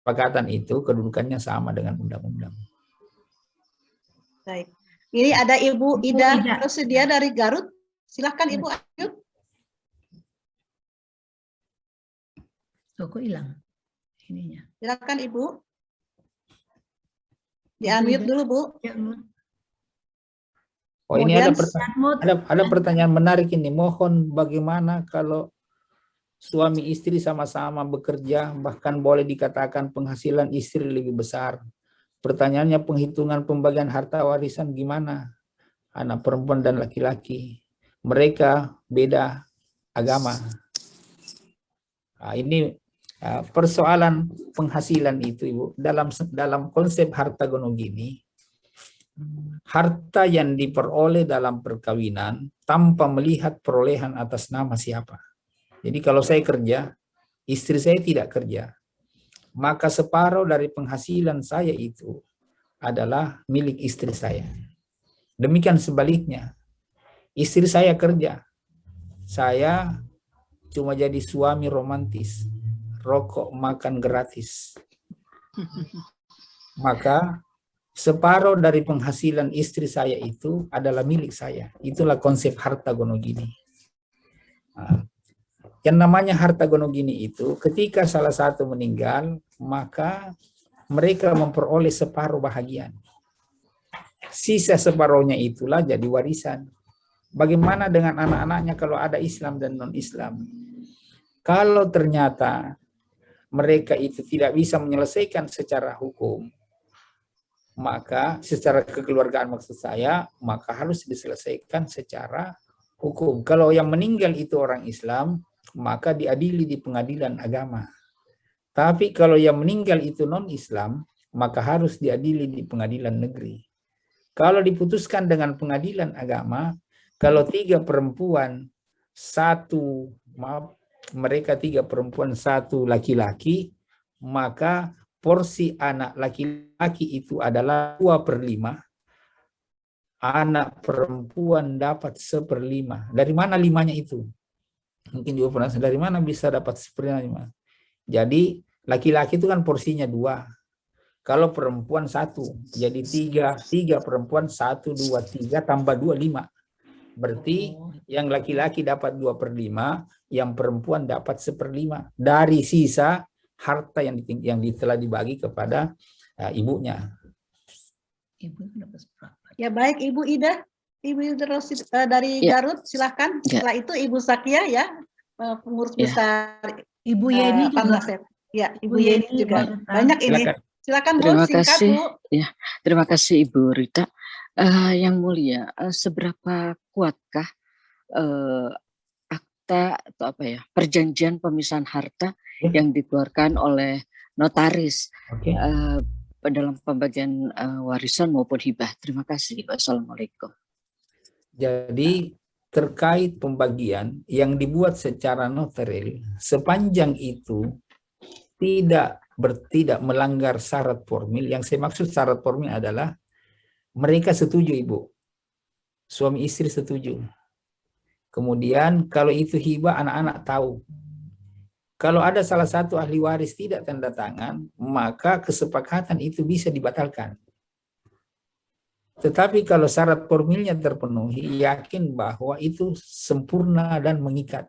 kesepakatan itu kedudukannya sama dengan undang-undang. Baik. Ini ada Ibu Ida Rosedia dari Garut. Silahkan Ibu Ayu. Kok hilang ininya? Silakan Ibu. Di-unmute dulu, Bu. Oh, ini ada pertanyaan menarik ini. Mohon bagaimana kalau suami istri sama-sama bekerja, bahkan boleh dikatakan penghasilan istri lebih besar. Pertanyaannya penghitungan pembagian harta warisan gimana? Anak perempuan dan laki-laki. Mereka beda agama. Nah, ini persoalan penghasilan itu, Ibu. Dalam konsep harta gonogini, harta yang diperoleh dalam perkawinan tanpa melihat perolehan atas nama siapa. Jadi kalau saya kerja, istri saya tidak kerja, maka separuh dari penghasilan saya itu adalah milik istri saya. Demikian sebaliknya, istri saya kerja, saya cuma jadi suami romantis, rokok makan gratis. Maka separuh dari penghasilan istri saya itu adalah milik saya. Itulah konsep harta gonogini. Nah, yang namanya harta gonogini itu ketika salah satu meninggal, maka mereka memperoleh separuh bahagian. Sisa separuhnya itulah jadi warisan. Bagaimana dengan anak-anaknya kalau ada Islam dan non-Islam? Kalau ternyata mereka itu tidak bisa menyelesaikan secara hukum, maka secara kekeluargaan maksud saya, maka harus diselesaikan secara hukum. Kalau yang meninggal itu orang Islam, maka diadili di pengadilan agama. Tapi kalau yang meninggal itu non-Islam, maka harus diadili di pengadilan negeri. Kalau diputuskan dengan pengadilan agama, kalau mereka tiga perempuan, satu laki-laki, maka porsi anak laki-laki itu adalah 2/5. Anak perempuan dapat 1/5. Dari mana limanya itu? Mungkin juga pernah, dari mana bisa dapat 1/5? Jadi laki-laki itu kan porsinya 2. Kalau perempuan 1, jadi 3 perempuan, 1, 2, 3 tambah 2, 5. Berarti yang laki-laki dapat 2/5, yang perempuan dapat 1/5 dari sisa harta yang telah dibagi kepada ibunya. Ya baik Ibu Ida, Ibu Ida dari Garut, silahkan. Setelah itu Ibu Sakia ya, pengurus besar Ibu Yeni juga. Ya, Ibu Yeni juga. Banyak ini. Silakan Bu, singkat Bu. Ya, terima kasih Ibu Rita. Yang mulia, seberapa kuatkah akta atau perjanjian pemisahan harta yang dikeluarkan oleh notaris dalam pembagian warisan maupun hibah? Terima kasih. Wassalamualaikum. Jadi terkait pembagian yang dibuat secara notaril, sepanjang itu tidak melanggar syarat formil. Yang saya maksud syarat formil adalah mereka setuju, Ibu. Suami istri setuju. Kemudian kalau itu hibah, anak-anak tahu. Kalau ada salah satu ahli waris tidak tanda tangan, maka kesepakatan itu bisa dibatalkan. Tetapi kalau syarat formilnya terpenuhi, yakin bahwa itu sempurna dan mengikat.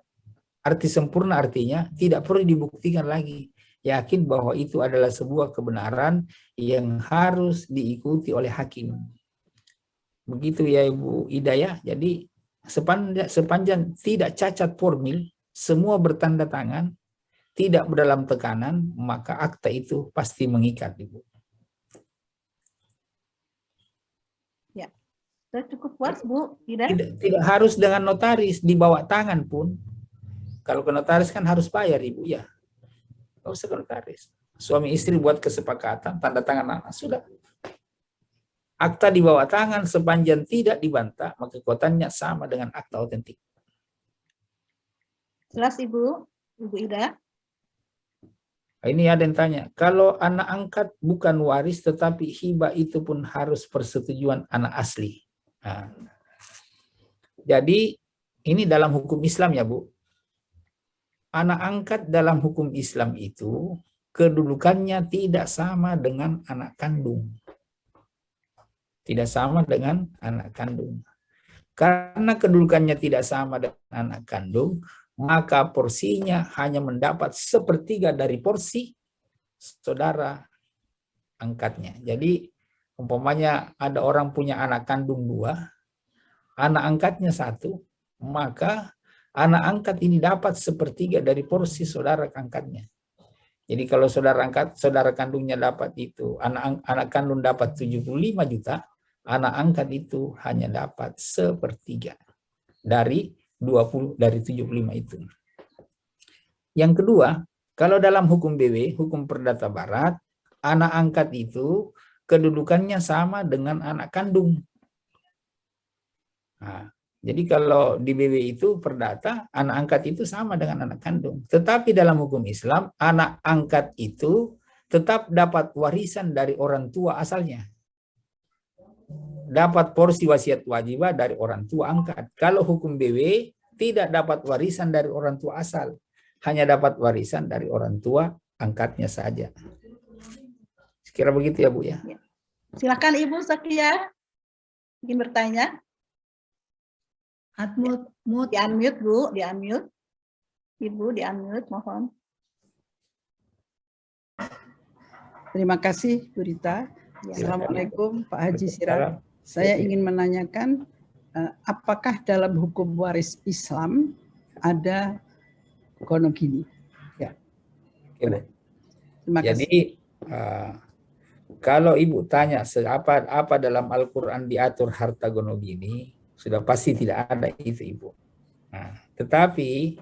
Arti sempurna artinya tidak perlu dibuktikan lagi. Yakin bahwa itu adalah sebuah kebenaran yang harus diikuti oleh hakim. Begitu ya Ibu Ida ya. Jadi sepanjang tidak cacat formil, semua bertanda tangan, tidak dalam tekanan, maka akta itu pasti mengikat, Ibu. Ya, sudah cukup puas Bu Ida. Tidak harus dengan notaris, dibawa tangan pun. Kalau ke notaris kan harus bayar, Ibu ya. Nggak usah ke notaris. Suami istri buat kesepakatan, tanda tangan anak, sudah. Akta di bawah tangan sepanjang tidak dibantah, maka kekuatannya sama dengan akta otentik. Jelas Ibu Ida. Ini ada yang tanya, kalau anak angkat bukan waris tetapi hibah itu pun harus persetujuan anak asli. Nah, jadi ini dalam hukum Islam ya Bu. Anak angkat dalam hukum Islam itu kedudukannya tidak sama dengan anak kandung. Tidak sama dengan anak kandung. Karena kedudukannya tidak sama dengan anak kandung, maka porsinya hanya mendapat 1/3 dari porsi saudara angkatnya. Jadi umpamanya ada orang punya anak kandung 2, anak angkatnya 1, maka anak angkat ini dapat 1/3 dari porsi saudara angkatnya. Jadi kalau saudara kandungnya dapat itu, anak kandung dapat 75 juta, anak angkat itu hanya dapat 1/3 dari 75 itu. Yang kedua, kalau dalam hukum BW, hukum perdata barat, anak angkat itu kedudukannya sama dengan anak kandung. Nah, jadi kalau di BW itu perdata, anak angkat itu sama dengan anak kandung. Tetapi dalam hukum Islam, anak angkat itu tetap dapat warisan dari orang tua asalnya. Dapat porsi wasiat wajibah dari orang tua angkat. Kalau hukum BW tidak dapat warisan dari orang tua asal, hanya dapat warisan dari orang tua angkatnya saja. Sekira begitu ya Bu ya. Silakan Ibu Zakia, ingin bertanya. Mute. Di-unmute Bu, di-unmute. Ibu di-unmute, mohon. Terima kasih Bu Rita. Ya. Assalamualaikum Pak Haji Siraj. Saya ingin menanyakan apakah dalam hukum waris Islam ada gonogini? Ya. Oke, Bu. Terima kasih. Jadi kalau Ibu tanya apa dalam Al-Quran diatur harta gonogini, sudah pasti tidak ada itu Ibu. Nah, tetapi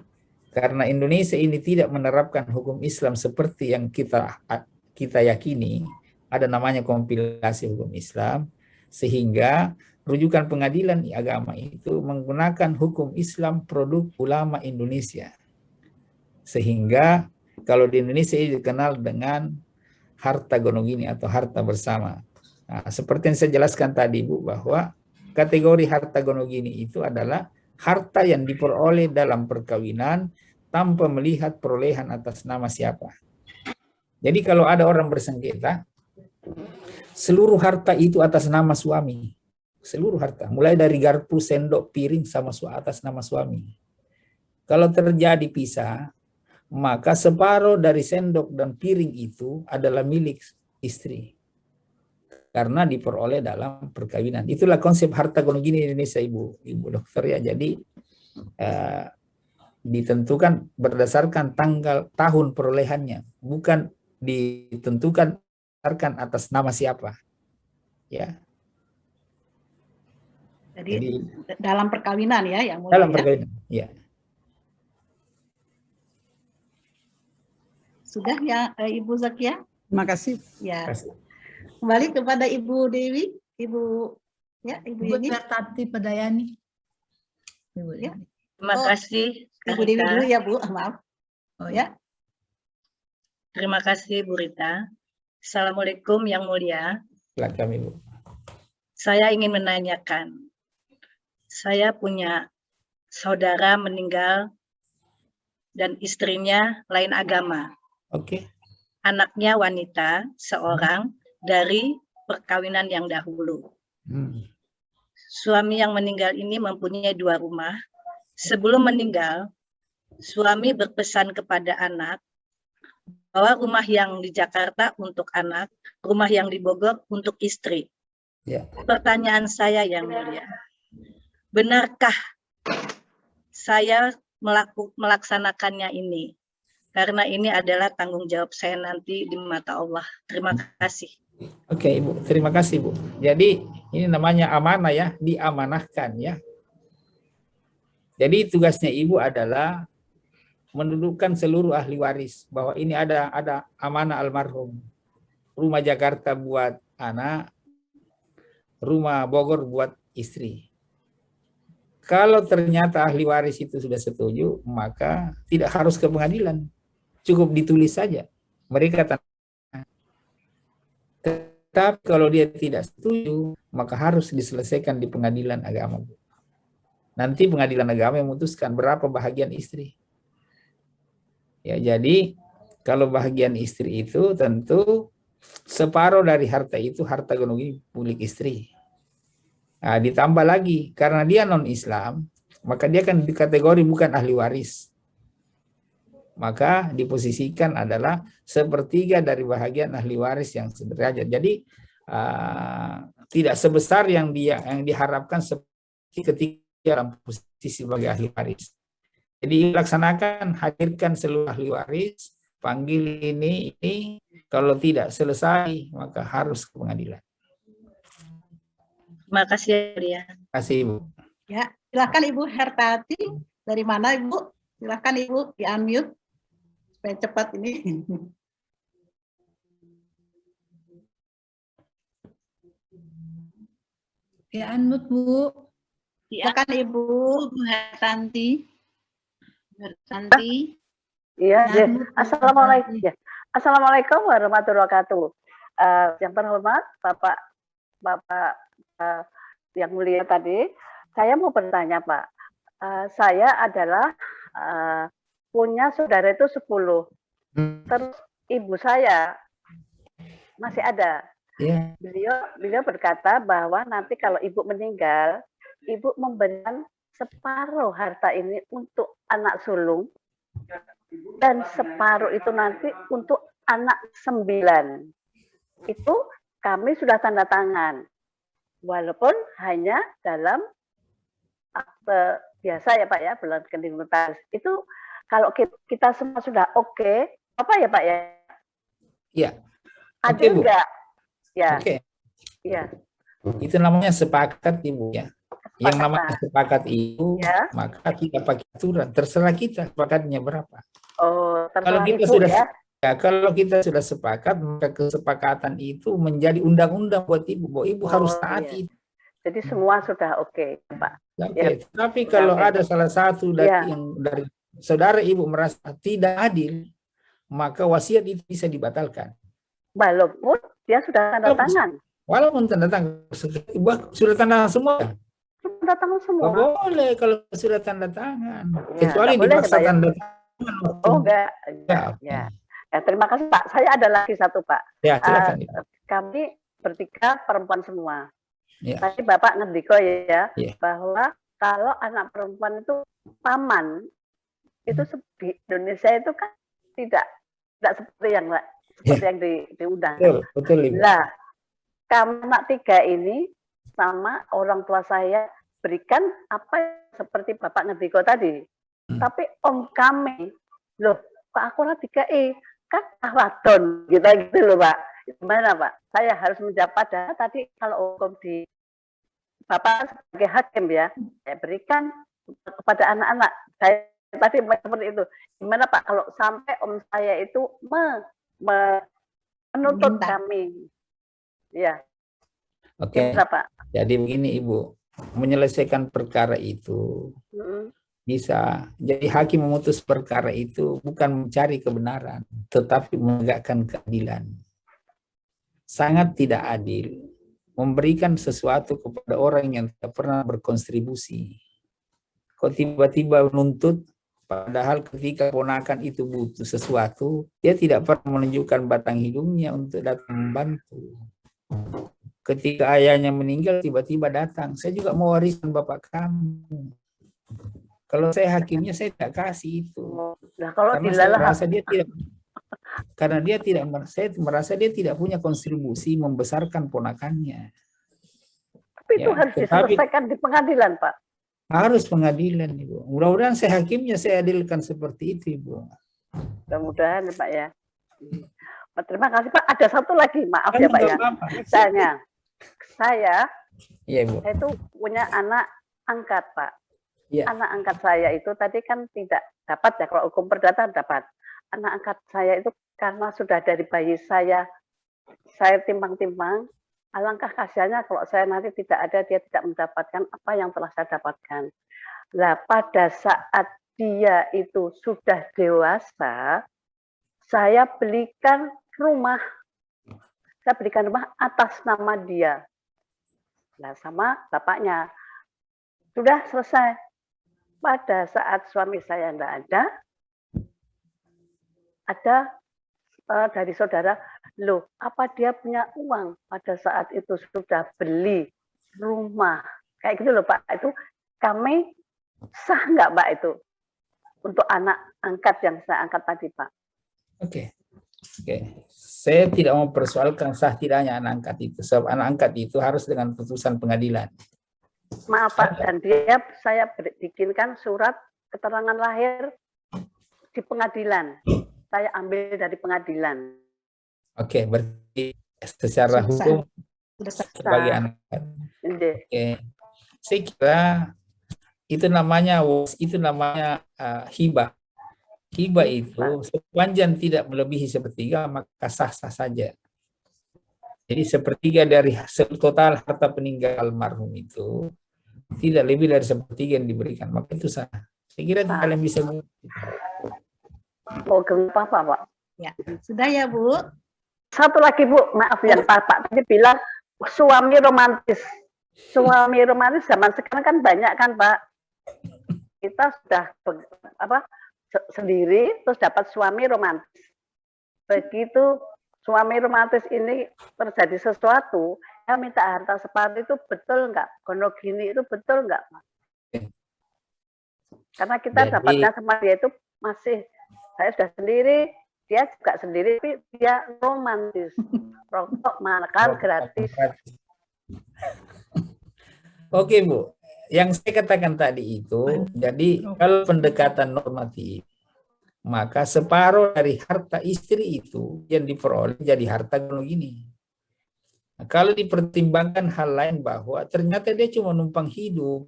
karena Indonesia ini tidak menerapkan hukum Islam seperti yang kita yakini, ada namanya kompilasi hukum Islam, sehingga rujukan pengadilan agama itu menggunakan hukum Islam produk ulama Indonesia. Sehingga kalau di Indonesia ini dikenal dengan harta gonogini atau harta bersama. Nah, seperti yang saya jelaskan tadi Bu, bahwa kategori harta gonogini itu adalah harta yang diperoleh dalam perkawinan tanpa melihat perolehan atas nama siapa. Jadi kalau ada orang bersengketa, seluruh harta itu atas nama suami. Seluruh harta, mulai dari garpu, sendok, piring sama atas nama suami. Kalau terjadi pisah, maka separuh dari sendok dan piring itu adalah milik istri. Karena diperoleh dalam perkawinan. Itulah konsep harta gonogini di Indonesia Ibu Dokter ya. Jadi ditentukan berdasarkan tahun perolehannya, bukan ditentukan berdasarkan atas nama siapa. Ya. Jadi dalam perkawinan ya yang mulia. Dalam perkawinan, ya. Sudah ya Ibu Zakia? Terima kasih. Ya. Kembali kepada Ibu Dewi, Ibu Yeni. Tati Pedayani. Ibu Ya. Terima kasih. Ibu Dewi dulu ya Bu, maaf. Oh ya. Terima kasih Bu Rita. Assalamualaikum yang mulia. Silakan Ibu. Saya ingin menanyakan, saya punya saudara meninggal dan istrinya lain agama. Oke. Anaknya wanita seorang dari perkawinan yang dahulu. Suami yang meninggal ini mempunyai 2 rumah. Sebelum meninggal, suami berpesan kepada anak bahwa rumah yang di Jakarta untuk anak, rumah yang di Bogor untuk istri. Ya. Pertanyaan saya yang mulia, benarkah saya melaksanakannya ini? Karena ini adalah tanggung jawab saya nanti di mata Allah. Terima kasih. Oke Ibu, terima kasih Bu. Jadi ini namanya amanah ya, diamanahkan ya. Jadi tugasnya Ibu adalah mendudukkan seluruh ahli waris bahwa ini ada amanah almarhum. Rumah Jakarta buat anak, rumah Bogor buat istri. Kalau ternyata ahli waris itu sudah setuju, maka tidak harus ke pengadilan. Cukup ditulis saja. Mereka Tetapi kalau dia tidak setuju, maka harus diselesaikan di pengadilan agama. Nanti pengadilan agama yang memutuskan berapa bahagian istri. Ya, jadi Kalau bahagian istri itu tentu separuh dari harta itu harta gonogini milik istri. Nah, ditambah lagi karena dia non-Islam, maka dia kan dikategori bukan ahli waris. Maka diposisikan adalah sepertiga dari bahagian ahli waris yang sederajat. Jadi tidak sebesar yang diharapkan seperti ketika dalam posisi sebagai ahli waris. Jadi laksanakan, hadirkan seluruh ahli waris, panggil ini, kalau tidak selesai maka harus ke pengadilan. Terima kasih ya. Terima kasih Ibu. Ya, silakan Ibu Hertati. Dari mana Ibu? Silakan Ibu di-unmute supaya cepat ini. Ya, unmute Bu. Silakan Ibu Hertanti. Iya, ya. Assalamualaikum. Ya. Assalamualaikum warahmatullahi wabarakatuh. Yang terhormat Bapak yang mulia tadi, saya mau bertanya Pak. Saya adalah punya saudara itu 10. Terus ibu saya masih ada. Yeah. Beliau berkata bahwa nanti kalau ibu meninggal, ibu memberikan separuh harta ini untuk anak sulung dan separuh itu nanti untuk anak 9. Itu kami sudah tanda tangan, walaupun hanya dalam akte biasa ya Pak ya, bulan rekening notaris. Itu kalau kita semua sudah oke, apa ya Pak ya? Iya. Adil enggak? Ya. Oke. Iya. Itu namanya sepakat Ibu ya. Yang namanya sepakat itu, ya, maka kita pakai aturan. Terserah kita sepakatnya berapa. Oh, kalau kita Ibu, sudah ya? Kalau kita sudah sepakat, maka kesepakatan itu menjadi undang-undang buat Ibu. Bahwa Ibu harus taati. Iya. Jadi semua sudah oke, Pak. Oke. Ya. Tapi kalau ada salah satu dari yang dari saudara Ibu merasa tidak adil, maka wasiat itu bisa dibatalkan. Walaupun dia sudah tanda tangan. Walaupun tanda tangan, Ibu sudah tanda tangan semua. Tanda tangan semua. Oh, boleh kalau sudah tanda tangan. Ya, kecuali dipaksa tanda tangan. Oh, enggak. Ya. Ya, terima kasih Pak. Saya ada lagi satu Pak. Ya, silakan. Kami bertiga perempuan semua. Ya. Tadi Bapak ngendiko ya, bahwa kalau anak perempuan itu paman, itu di Indonesia itu kan tidak seperti yang diundang. Betul. Nah, kami anak 3 ini sama orang tua saya berikan apa seperti Bapak ngendiko tadi. Tapi om kami, loh kok aku ora 3E, kan wadon gitu loh Pak. Gimana Pak? Saya harus menjawab padahal tadi kalau hukum di Bapak sebagai hakim ya, saya berikan kepada anak-anak. Saya tadi seperti itu. Gimana Pak kalau sampai om saya itu menuntut kami? Ya. Oke. Pak. Jadi begini Ibu, menyelesaikan perkara itu bisa. Jadi hakim memutus perkara itu bukan mencari kebenaran, tetapi menegakkan keadilan. Sangat tidak adil memberikan sesuatu kepada orang yang tidak pernah berkontribusi. Kok tiba-tiba menuntut, padahal ketika ponakan itu butuh sesuatu, dia tidak pernah menunjukkan batang hidungnya untuk datang membantu. Ketika ayahnya meninggal, tiba-tiba datang, saya juga mau warisan bapak kamu. Kalau saya hakimnya, saya tidak kasih itu. Nah, kalau saya merasa dia tidak punya kontribusi membesarkan ponakannya. Tapi itu harus diselesaikan di pengadilan, Pak. Harus pengadilan, Ibu. Mudah-mudahan saya hakimnya saya adilkan seperti itu, Ibu. Mudah-mudahan, Pak ya. Terima kasih, Pak. Ada satu lagi, maaf ya, Pak ya. Misalnya, saya itu punya anak angkat, Pak. Ya. Anak angkat saya itu tadi kan tidak dapat ya, kalau hukum perdata dapat. Anak angkat saya itu karena sudah dari bayi saya timbang-timbang, alangkah kasihannya kalau saya nanti tidak ada, dia tidak mendapatkan apa yang telah saya dapatkan. Nah, pada saat dia itu sudah dewasa, saya belikan rumah. Saya belikan rumah atas nama dia. Nah, sama bapaknya. Sudah selesai. Pada saat suami saya tidak ada dari saudara, loh apa dia punya uang pada saat itu sudah beli rumah kayak gitu loh Pak, itu kami sah nggak Pak itu untuk anak angkat yang saya angkat tadi Pak? Oke. Saya tidak mau persoalkan sah tidaknya anak angkat itu, sebab anak angkat itu harus dengan putusan pengadilan. Maaf Pak, dan saya bikinkan surat keterangan lahir di pengadilan. Saya ambil dari pengadilan. Oke, berarti secara hukum sebagai anak angkat. Oke. Saya kira itu namanya hibah. Hibah itu sepanjang tidak melebihi sepertiga maka sah-sah saja. Jadi sepertiga dari total harta peninggal almarhum itu tidak lebih dari sepertiga yang diberikan, maka itu sah. Saya kira kalian bisa. Oh, kenapa Pak? Ya, sudah ya Bu. Satu lagi Bu, maaf ya Pak tadi bilang suami romantis. Suami romantis zaman sekarang kan banyak kan Pak. Kita sudah sendiri terus dapat suami romantis. Begitu suami romantis ini terjadi sesuatu, ya minta harta separuh itu betul nggak? Gonogini itu betul nggak Pak? Karena kita dapatnya sama dia itu masih, saya sudah sendiri, dia juga sendiri, tapi dia romantis. Rokok makan gratis. Oke Bu, yang saya katakan tadi itu, jadi kalau pendekatan normatif, maka separuh dari harta istri itu yang diperoleh jadi harta gonogini. Nah, kalau dipertimbangkan hal lain bahwa ternyata dia cuma numpang hidup,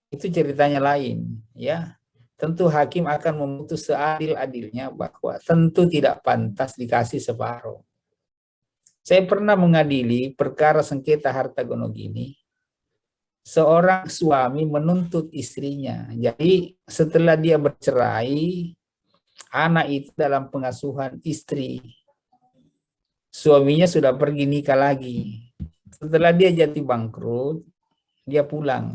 itu ceritanya lain, ya. Tentu hakim akan memutus seadil-adilnya bahwa tentu tidak pantas dikasih separuh. Saya pernah mengadili perkara sengketa harta gonogini. Seorang suami menuntut istrinya. Jadi setelah dia bercerai, anak itu dalam pengasuhan istri. Suaminya sudah pergi nikah lagi. Setelah dia jatuh bangkrut, dia pulang.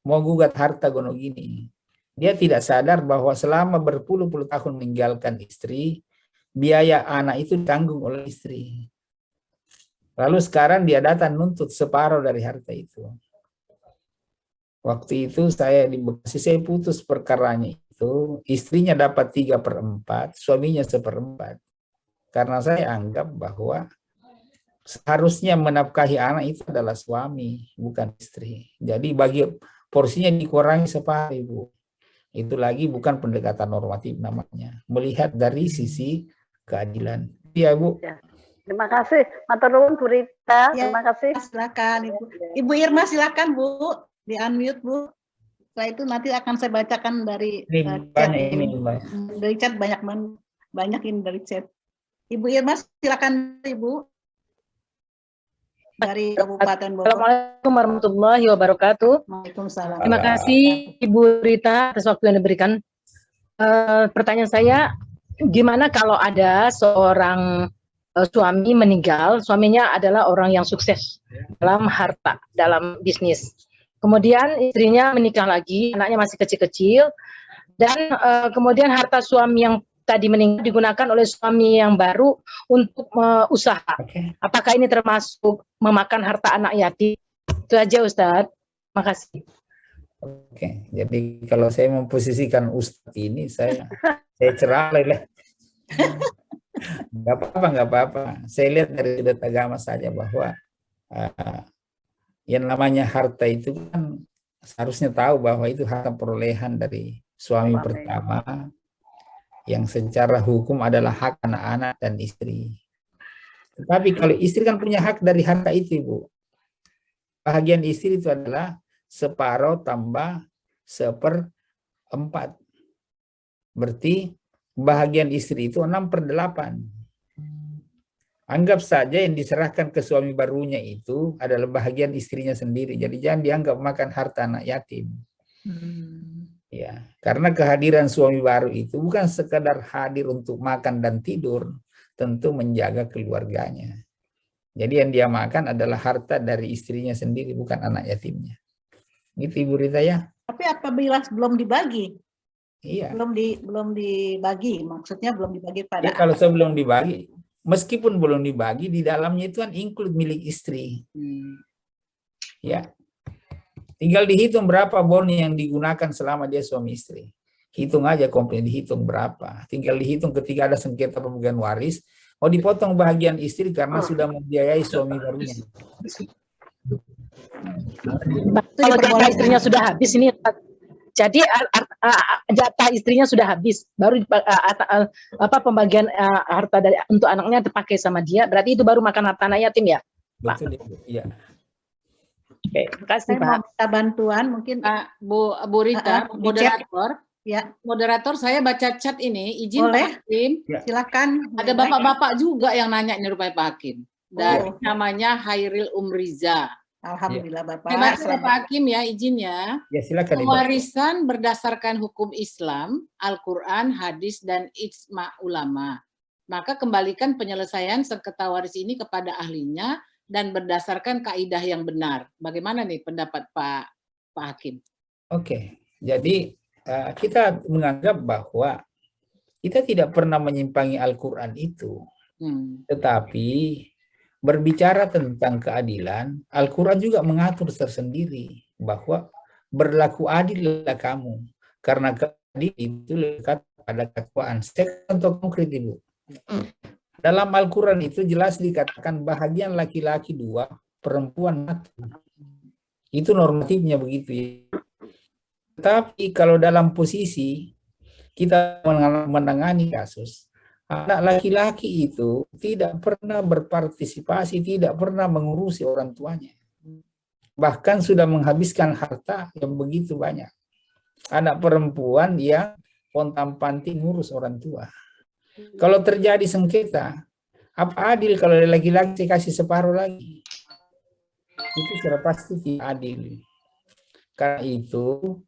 Mau gugat harta gonogini. Dia tidak sadar bahwa selama berpuluh-puluh tahun meninggalkan istri, biaya anak itu ditanggung oleh istri. Lalu sekarang dia datang nuntut separuh dari harta itu. Waktu itu saya di Bekasi, saya putus perkaranya itu, istrinya dapat 3/4, suaminya 1/4. Karena saya anggap bahwa seharusnya menafkahi anak itu adalah suami, bukan istri. Jadi bagi porsinya dikurangi separuh Ibu. Itu lagi bukan pendekatan normatif namanya. Melihat dari sisi keadilan. Iya Bu. Ya. Terima kasih. Matur nuwun Bu Rita. Ya, terima kasih. Silakan Ibu. Ibu Irma silakan Bu. Di unmute Bu. Setelah itu nanti akan saya bacakan dari chat. Dari chat banyak ini dari chat. Ibu Irma silakan Ibu. Dari Kabupaten Bogor. Assalamualaikum warahmatullahi wabarakatuh. Waalaikumsalam. Terima kasih Ibu Rita atas waktu yang diberikan. Pertanyaan saya, gimana kalau ada seorang suami meninggal, suaminya adalah orang yang sukses dalam harta, dalam bisnis. Kemudian istrinya menikah lagi, anaknya masih kecil-kecil, dan kemudian harta suami yang tadi meninggal digunakan oleh suami yang baru untuk usaha. Apakah ini termasuk memakan harta anak yatim? Itu aja Ustadz. Terima kasih. Oke, jadi kalau saya memposisikan Ustadz ini, saya cerah lah. Nggak apa-apa. Saya lihat dari sudut agama saja bahwa yang namanya harta itu kan seharusnya tahu bahwa itu harta perolehan dari suami pertama yang secara hukum adalah hak anak-anak dan istri. Tetapi kalau istri kan punya hak dari harta itu Ibu. Bahagian istri itu adalah separuh tambah 1/4. Berarti bahagian istri itu 6/8. Anggap saja yang diserahkan ke suami barunya itu adalah bahagian istrinya sendiri. Jadi jangan dianggap makan harta anak yatim. Ya, karena kehadiran suami baru itu bukan sekadar hadir untuk makan dan tidur, tentu menjaga keluarganya. Jadi yang dia makan adalah harta dari istrinya sendiri, bukan anak yatimnya. Gitu Ibu Rita ya. Tapi apabila belum dibagi? Iya. Belum dibagi, maksudnya belum dibagi pada. Ya, kalau sebelum dibagi, meskipun belum dibagi, di dalamnya itu kan include milik istri. Ya. Tinggal dihitung berapa boni yang digunakan selama dia suami istri. Hitung aja komplit, dihitung berapa. Tinggal dihitung ketika ada sengketa pembagian waris, mau dipotong bahagian istri karena sudah membiayai suami barunya. Kalau jatah istrinya sudah habis ini, jadi jatah istrinya sudah habis, baru pembagian harta dari untuk anaknya terpakai sama dia, berarti itu baru makan harta anak yatim ya, Pak? Betul, iya. Oke, terima kasih, Saya Pak. mau minta bantuan mungkin. Bu Rita, moderator. Ya. Moderator, saya baca chat ini, izin Boleh? Pak Hakim. Ya. Silakan. Ada bapak-bapak juga yang nanya ini rupanya Pak Hakim. Dari namanya Hairil Umriza. Alhamdulillah Bapak. Saya baca Pak Hakim ya, izin ya. Ya, silakan. Pewarisan berdasarkan hukum Islam, Al-Quran, hadis, dan ijma ulama. Maka kembalikan penyelesaian sengketa waris ini kepada ahlinya dan berdasarkan kaidah yang benar. Bagaimana nih pendapat Pak Hakim? Oke, jadi kita menganggap bahwa kita tidak pernah menyimpangi Al-Quran itu. Tetapi berbicara tentang keadilan, Al-Quran juga mengatur tersendiri bahwa berlaku adillah kamu. Karena keadilan itu lekat pada ketakwaan. Saya contoh konkret, Ibu. Dalam Al-Quran itu jelas dikatakan bahagian laki-laki 2, perempuan 1. Itu normatifnya begitu ya. Tapi kalau dalam posisi kita menangani kasus, anak laki-laki itu tidak pernah berpartisipasi, tidak pernah mengurusi orang tuanya. Bahkan sudah menghabiskan harta yang begitu banyak. Anak perempuan yang pontang-panting ngurus orang tua. Kalau terjadi sengketa, apa adil kalau laki-laki saya kasih separuh lagi? Itu sudah pasti tidak adil. Karena itu,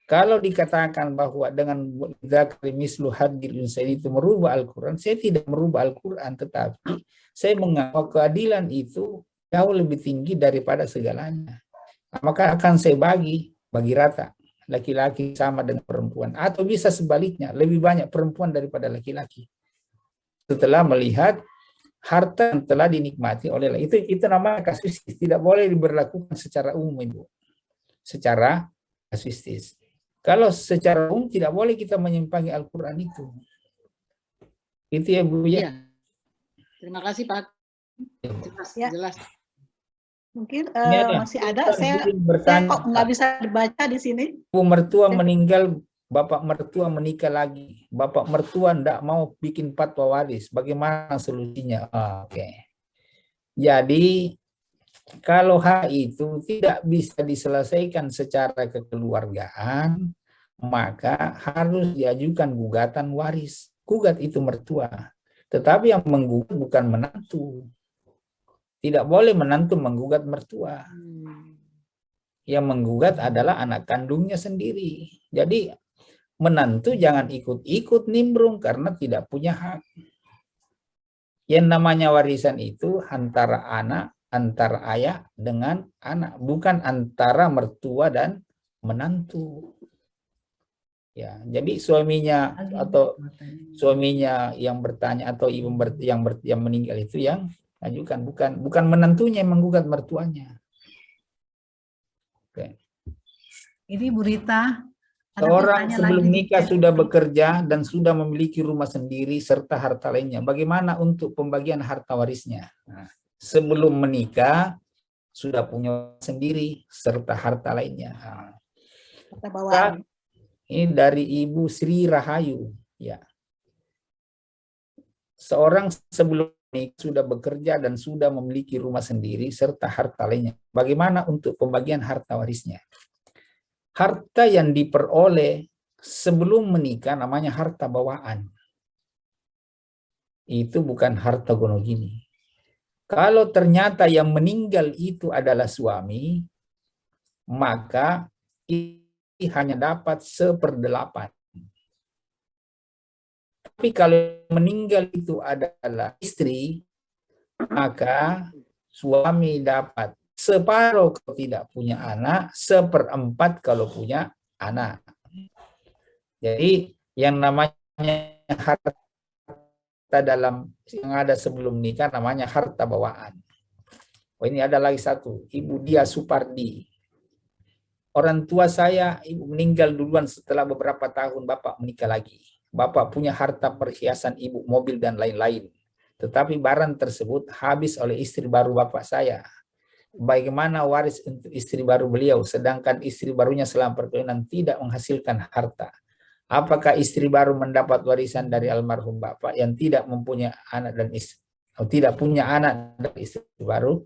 kalau dikatakan bahwa dengan dzakari mislu hadzil unsayaini itu merubah Al-Quran, saya tidak merubah Al-Quran, tetapi saya menganggap keadilan itu jauh lebih tinggi daripada segalanya. Maka akan saya bagi rata. Laki-laki sama dengan perempuan, atau bisa sebaliknya, lebih banyak perempuan daripada laki-laki. Setelah melihat harta yang telah dinikmati oleh itu namanya kasuistis, tidak boleh diberlakukan secara umum, Ibu. Secara kasuistis. Kalau secara umum tidak boleh kita menyimpangi Al-Quran itu. Itu ya, Bu ya. Terima kasih Pak. Jelas. Mungkin masih ada, saya kok nggak bisa dibaca di sini. Bu mertua meninggal, bapak mertua menikah lagi. Bapak mertua tidak mau bikin fatwa waris. Bagaimana solusinya? Oke. Jadi, kalau hal itu tidak bisa diselesaikan secara kekeluargaan, maka harus diajukan gugatan waris. Gugat itu mertua. Tetapi yang menggugat bukan menantu. Tidak boleh menantu menggugat mertua. Yang menggugat adalah anak kandungnya sendiri. Jadi menantu jangan ikut-ikut nimbrung karena tidak punya hak. Yang namanya warisan itu antara anak, antara ayah dengan anak, bukan antara mertua dan menantu. Ya, jadi suaminya atau suaminya yang bertanya atau ibu yang meninggal itu yang ajukan, bukan menantunya yang menggugat mertuanya. Oke. Ini Bu Rita. Seorang sebelum nikah sudah bekerja dan sudah memiliki rumah sendiri serta harta lainnya. Bagaimana untuk pembagian harta warisnya? Nah, sebelum menikah sudah punya sendiri serta harta lainnya. Harta bawaan. Ini dari Ibu Sri Rahayu. Ya. Seorang sebelum sudah bekerja dan sudah memiliki rumah sendiri serta harta lainnya. Bagaimana untuk pembagian harta warisnya? Harta yang diperoleh sebelum menikah namanya harta bawaan. Itu bukan harta gonogini. Kalau ternyata yang meninggal itu adalah suami, maka ini hanya dapat 1/8. Tapi kalau meninggal itu adalah istri, maka suami dapat 1/4 kalau tidak punya anak, 1/4 kalau punya anak. Jadi yang namanya harta dalam yang ada sebelum nikah namanya harta bawaan. Oh, ini ada lagi satu, Ibu Dia Supardi. Orang tua saya, ibu meninggal duluan setelah beberapa tahun bapak menikah lagi. Bapak punya harta perhiasan ibu, mobil dan lain-lain. Tetapi barang tersebut habis oleh istri baru bapak saya. Bagaimana waris untuk istri baru beliau, sedangkan istri barunya selama perkawinan tidak menghasilkan harta? Apakah istri baru mendapat warisan dari almarhum bapak yang tidak mempunyai anak dan istri, atau tidak punya anak dan istri baru?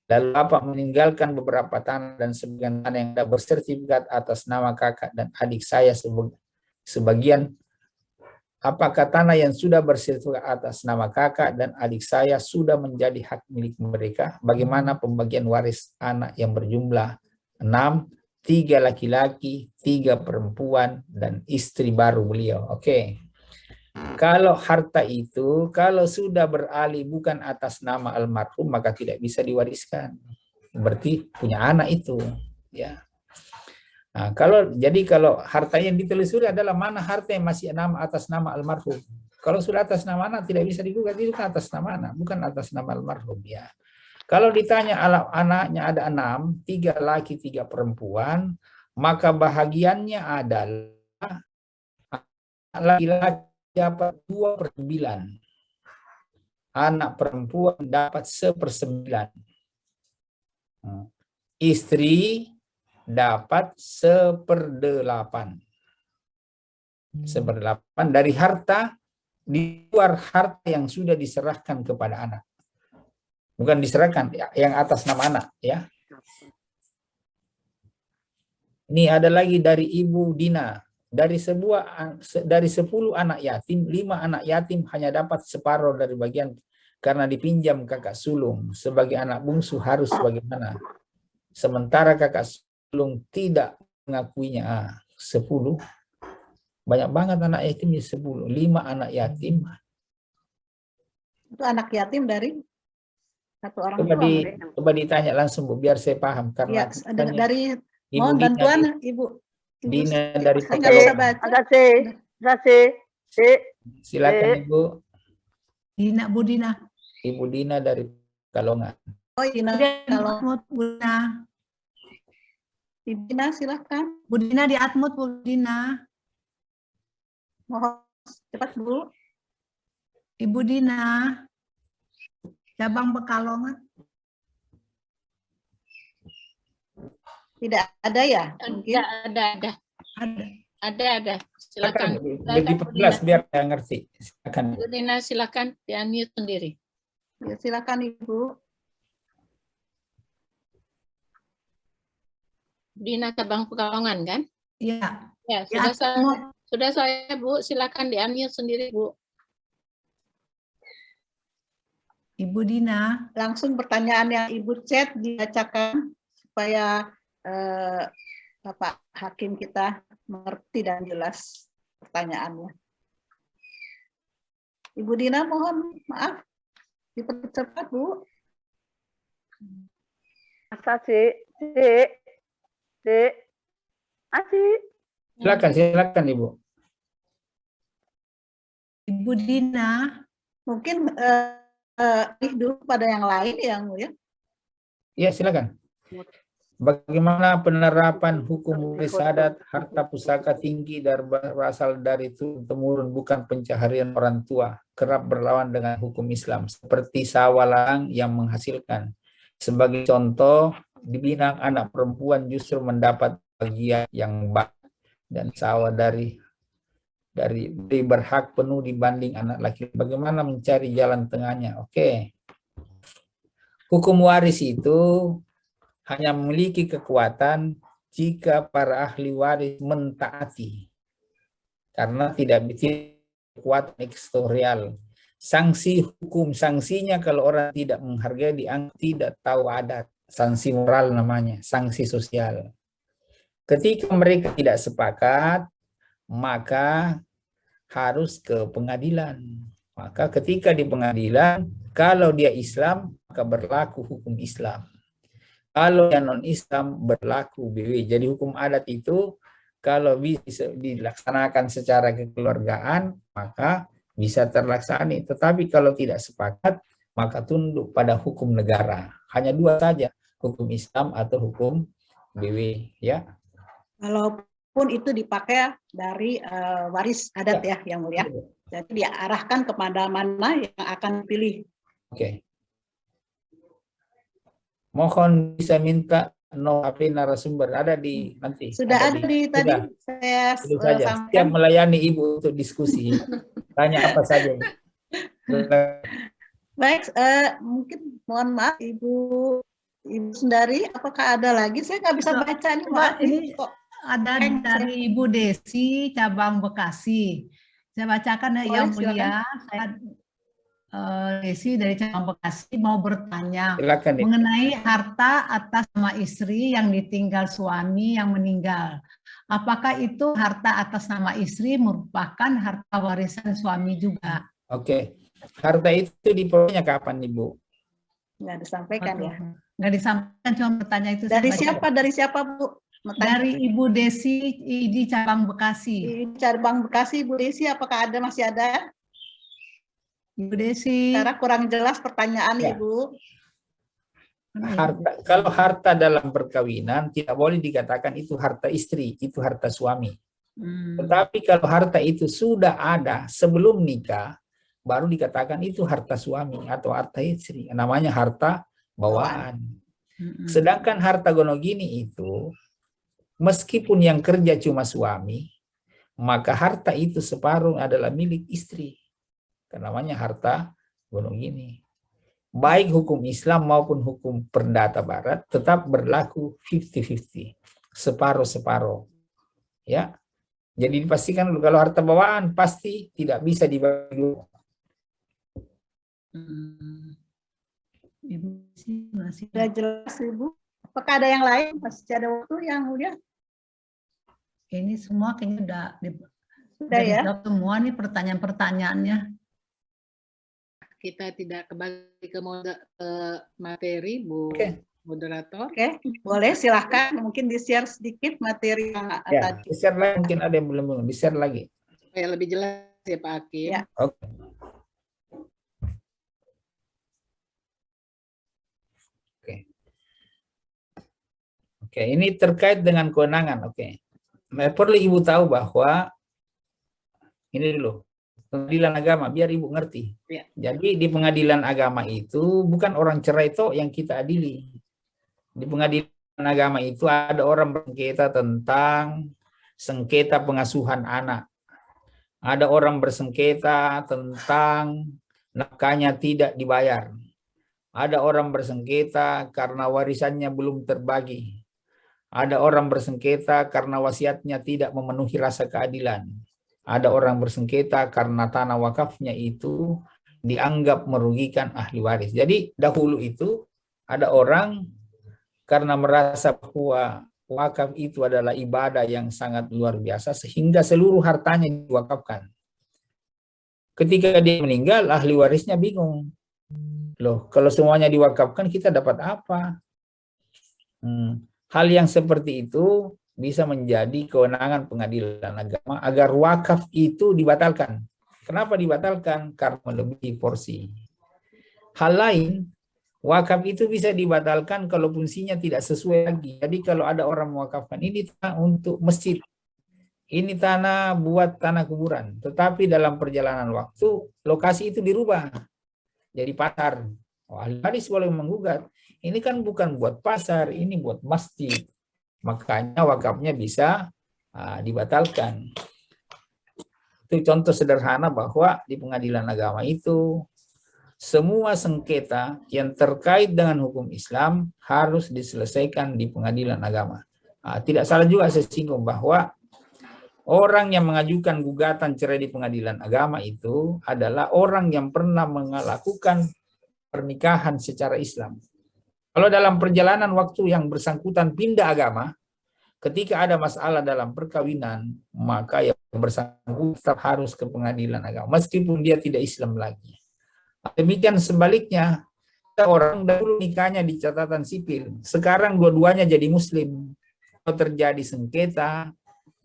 Lalu bapak meninggalkan beberapa tanah dan sebagian tanah yang tidak bersertifikat atas nama kakak dan adik saya sebagian. Apakah tanah yang sudah bersertifikat atas nama kakak dan adik saya sudah menjadi hak milik mereka? Bagaimana pembagian waris anak yang berjumlah 6, 3 laki-laki, 3 perempuan, dan istri baru beliau? Oke. Kalau harta itu, kalau sudah beralih bukan atas nama almarhum, maka tidak bisa diwariskan. Berarti punya anak itu, ya. Nah, kalau harta yang ditelusuri adalah mana harta yang masih atas nama almarhum. Kalau sudah atas nama anak tidak bisa digugat, itu kan atas nama anak, bukan atas nama almarhum, ya. Kalau ditanya anaknya ada 6, 3 laki, 3 perempuan, maka bahagiannya adalah laki-laki dapat 2/9. Anak perempuan dapat 1/9. Istri dapat 1/8. 1/8 dari harta di luar harta yang sudah diserahkan kepada anak. Bukan diserahkan, yang atas nama anak, ya. Ini ada lagi dari Ibu Dina. Dari 10 anak yatim, 5 anak yatim hanya dapat separuh dari bagian karena dipinjam kakak sulung. Sebagai anak bungsu harus bagaimana? Sementara kakak sulung tidak mengakuinya. 10. Banyak banget anak yatimnya 10. 5 anak yatim. Itu anak yatim dari satu orang tua. Coba ditanya langsung, Bu, biar saya paham. Karena ya, dari Ibu bantuan Ibu. Dina dari Pekalongan. Silakan Ibu. Dina, Bu Dina. Ibu Dina dari Pekalongan. Oh, Dina. Kalau Bu Dina. Ibu Dina silakan. Bu Dina di Atmut, Bu Dina. Mohon cepat, Bu. Ibu Dina. Cabang Pekalongan. Tidak ada ya? Mungkin. Ada. Silakan. Lebih jelas biar saya ngerti. Silakan. Bu Dina, silakan di-unmute sendiri. Ya, silakan Ibu. Dina Cabang Pekalongan kan? Iya. Ya, sudah saya Bu, silakan di-unmute sendiri, Bu. Ibu Dina. Langsung pertanyaan yang Ibu chat dibacakan supaya Bapak Hakim kita mengerti dan jelas pertanyaannya. Ibu Dina mohon maaf, dipercepat Bu. Silakan Ibu. Ibu Dina. Mungkin dulu pada yang lain yang ya. Iya, silakan. Bagaimana penerapan hukum waris adat harta pusaka tinggi dan berasal dari turun-temurun bukan pencaharian orang tua, kerap berlawan dengan hukum Islam seperti sawalang yang menghasilkan. Sebagai contoh, di Minang anak perempuan justru mendapat bagian yang baik dan sawah dari berhak penuh dibanding anak laki. Bagaimana mencari jalan tengahnya? Oke. Hukum waris itu hanya memiliki kekuatan jika para ahli waris mentaati. Karena tidak bisa kekuatan eksterior. Sanksi hukum, sanksinya kalau orang tidak menghargai dianggap tidak tahu adat. Sanksi moral namanya, sanksi sosial. Ketika mereka tidak sepakat, maka harus ke pengadilan. Maka ketika di pengadilan, kalau dia Islam, maka berlaku hukum Islam. Kalau yang non-Islam berlaku BW. Jadi hukum adat itu kalau bisa dilaksanakan secara kekeluargaan, maka bisa terlaksana. Tetapi kalau tidak sepakat, maka tunduk pada hukum negara. Hanya dua saja, hukum Islam atau hukum BW. Ya. Walaupun itu dipakai dari waris adat ya, Yang Mulia. Jadi diarahkan kepada mana yang akan pilih. Oke. Mohon bisa minta HP narasumber ada di nanti. Sudah ada di tadi. Saya saja. Siap melayani Ibu untuk diskusi. Tanya apa saja. Baik, mungkin mohon maaf Ibu Sundari, apakah ada lagi? Saya nggak bisa baca nih, maaf. Ini kok ada dari Ibu Desi cabang Bekasi. Saya bacakan ya, Yang Mulia. Saya Desi dari cabang Bekasi mau bertanya mengenai harta atas nama istri yang ditinggal suami yang meninggal. Apakah itu harta atas nama istri merupakan harta warisan suami juga? Oke. Harta itu diperolehnya kapan, Ibu? Nggak disampaikan ya? Nggak disampaikan, cuma bertanya itu. Dari siapa? Dari siapa, Bu? Dari Ibu Desi di cabang Bekasi. Di cabang Bekasi, Ibu Desi, apakah masih ada? Ibu Desi. Karena kurang jelas pertanyaan ya. Ibu. Kalau harta dalam perkawinan tidak boleh dikatakan itu harta istri, itu harta suami. Tetapi kalau harta itu sudah ada sebelum nikah, baru dikatakan itu harta suami atau harta istri. Namanya harta bawaan. Sedangkan harta gonogini itu, meskipun yang kerja cuma suami, maka harta itu separuh adalah milik istri. Namanya harta gonogini. Baik hukum Islam maupun hukum perdata Barat tetap berlaku 50-50, separuh-separuh. Ya, jadi dipastikan kalau harta bawaan pasti tidak bisa dibagi. Ibu masih sudah jelas, Ibu. Apakah ada yang lain? Masih ada waktu Yang Mulia? Ini semua kayaknya sudah ya. Semua nih pertanyaan-pertanyaannya. Kita tidak kembali ke materi, Bu moderator. Oke, boleh silahkan. Mungkin di-share sedikit materi yang tadi. Di-share lagi, mungkin ada yang belum di-share lagi. Supaya lebih jelas ya Pak Hakim. Ya. Oke, ini terkait dengan kewenangan. Oke. Perlu Ibu tahu bahwa ini dulu. Pengadilan agama, biar Ibu ngerti. Ya. Jadi di pengadilan agama itu bukan orang cerai itu yang kita adili. Di pengadilan agama itu ada orang bersengketa tentang sengketa pengasuhan anak. Ada orang bersengketa tentang nafkahnya tidak dibayar. Ada orang bersengketa karena warisannya belum terbagi. Ada orang bersengketa karena wasiatnya tidak memenuhi rasa keadilan. Ada orang bersengketa karena tanah wakafnya itu dianggap merugikan ahli waris. Jadi dahulu itu ada orang karena merasa bahwa wakaf itu adalah ibadah yang sangat luar biasa sehingga seluruh hartanya diwakafkan. Ketika dia meninggal, ahli warisnya bingung. Loh, kalau semuanya diwakafkan kita dapat apa? Hal yang seperti itu bisa menjadi kewenangan pengadilan agama agar wakaf itu dibatalkan. Kenapa dibatalkan? Karena melebihi porsi. Hal lain, wakaf itu bisa dibatalkan kalau fungsinya tidak sesuai lagi. Jadi kalau ada orang mewakafkan ini tanah untuk masjid, ini tanah buat tanah kuburan. Tetapi dalam perjalanan waktu, lokasi itu dirubah jadi pasar. Ahli waris boleh menggugat. Ini kan bukan buat pasar, ini buat masjid. Makanya wakafnya bisa dibatalkan. Itu contoh sederhana bahwa di pengadilan agama itu semua sengketa yang terkait dengan hukum Islam harus diselesaikan di pengadilan agama. Tidak salah juga saya singgung bahwa orang yang mengajukan gugatan cerai di pengadilan agama itu adalah orang yang pernah melakukan pernikahan secara Islam. Kalau dalam perjalanan waktu yang bersangkutan pindah agama, ketika ada masalah dalam perkawinan, maka yang bersangkutan tetap harus ke pengadilan agama, meskipun dia tidak Islam lagi. Demikian sebaliknya, orang dahulu nikahnya di catatan sipil, sekarang dua-duanya jadi Muslim. Kalau terjadi sengketa,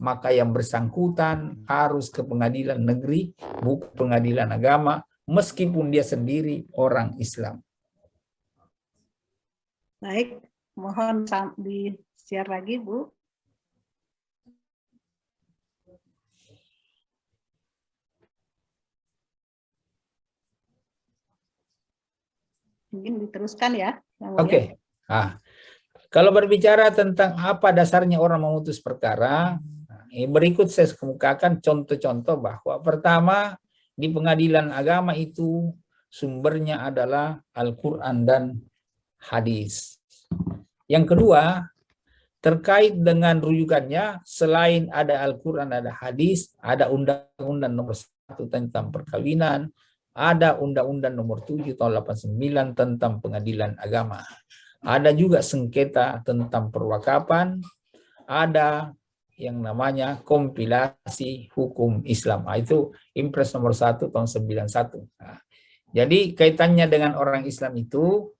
maka yang bersangkutan harus ke pengadilan negeri, bukan pengadilan agama, meskipun dia sendiri orang Islam. Baik, mohon di-share lagi, Bu. Mungkin diteruskan ya. Oke. Nah, kalau berbicara tentang apa dasarnya orang memutus perkara, berikut saya kemukakan contoh-contoh bahwa pertama, di pengadilan agama itu sumbernya adalah Al-Quran dan hadis. Yang kedua, terkait dengan rujukannya, selain ada Al-Quran, ada hadis, ada Undang-Undang Nomor 1 tentang perkawinan, ada Undang-Undang Nomor 7 tahun 89 tentang pengadilan agama. Ada juga sengketa tentang perwakapan, ada yang namanya kompilasi hukum Islam. Itu Impres Nomor 1 tahun 91. Nah, jadi kaitannya dengan orang Islam itu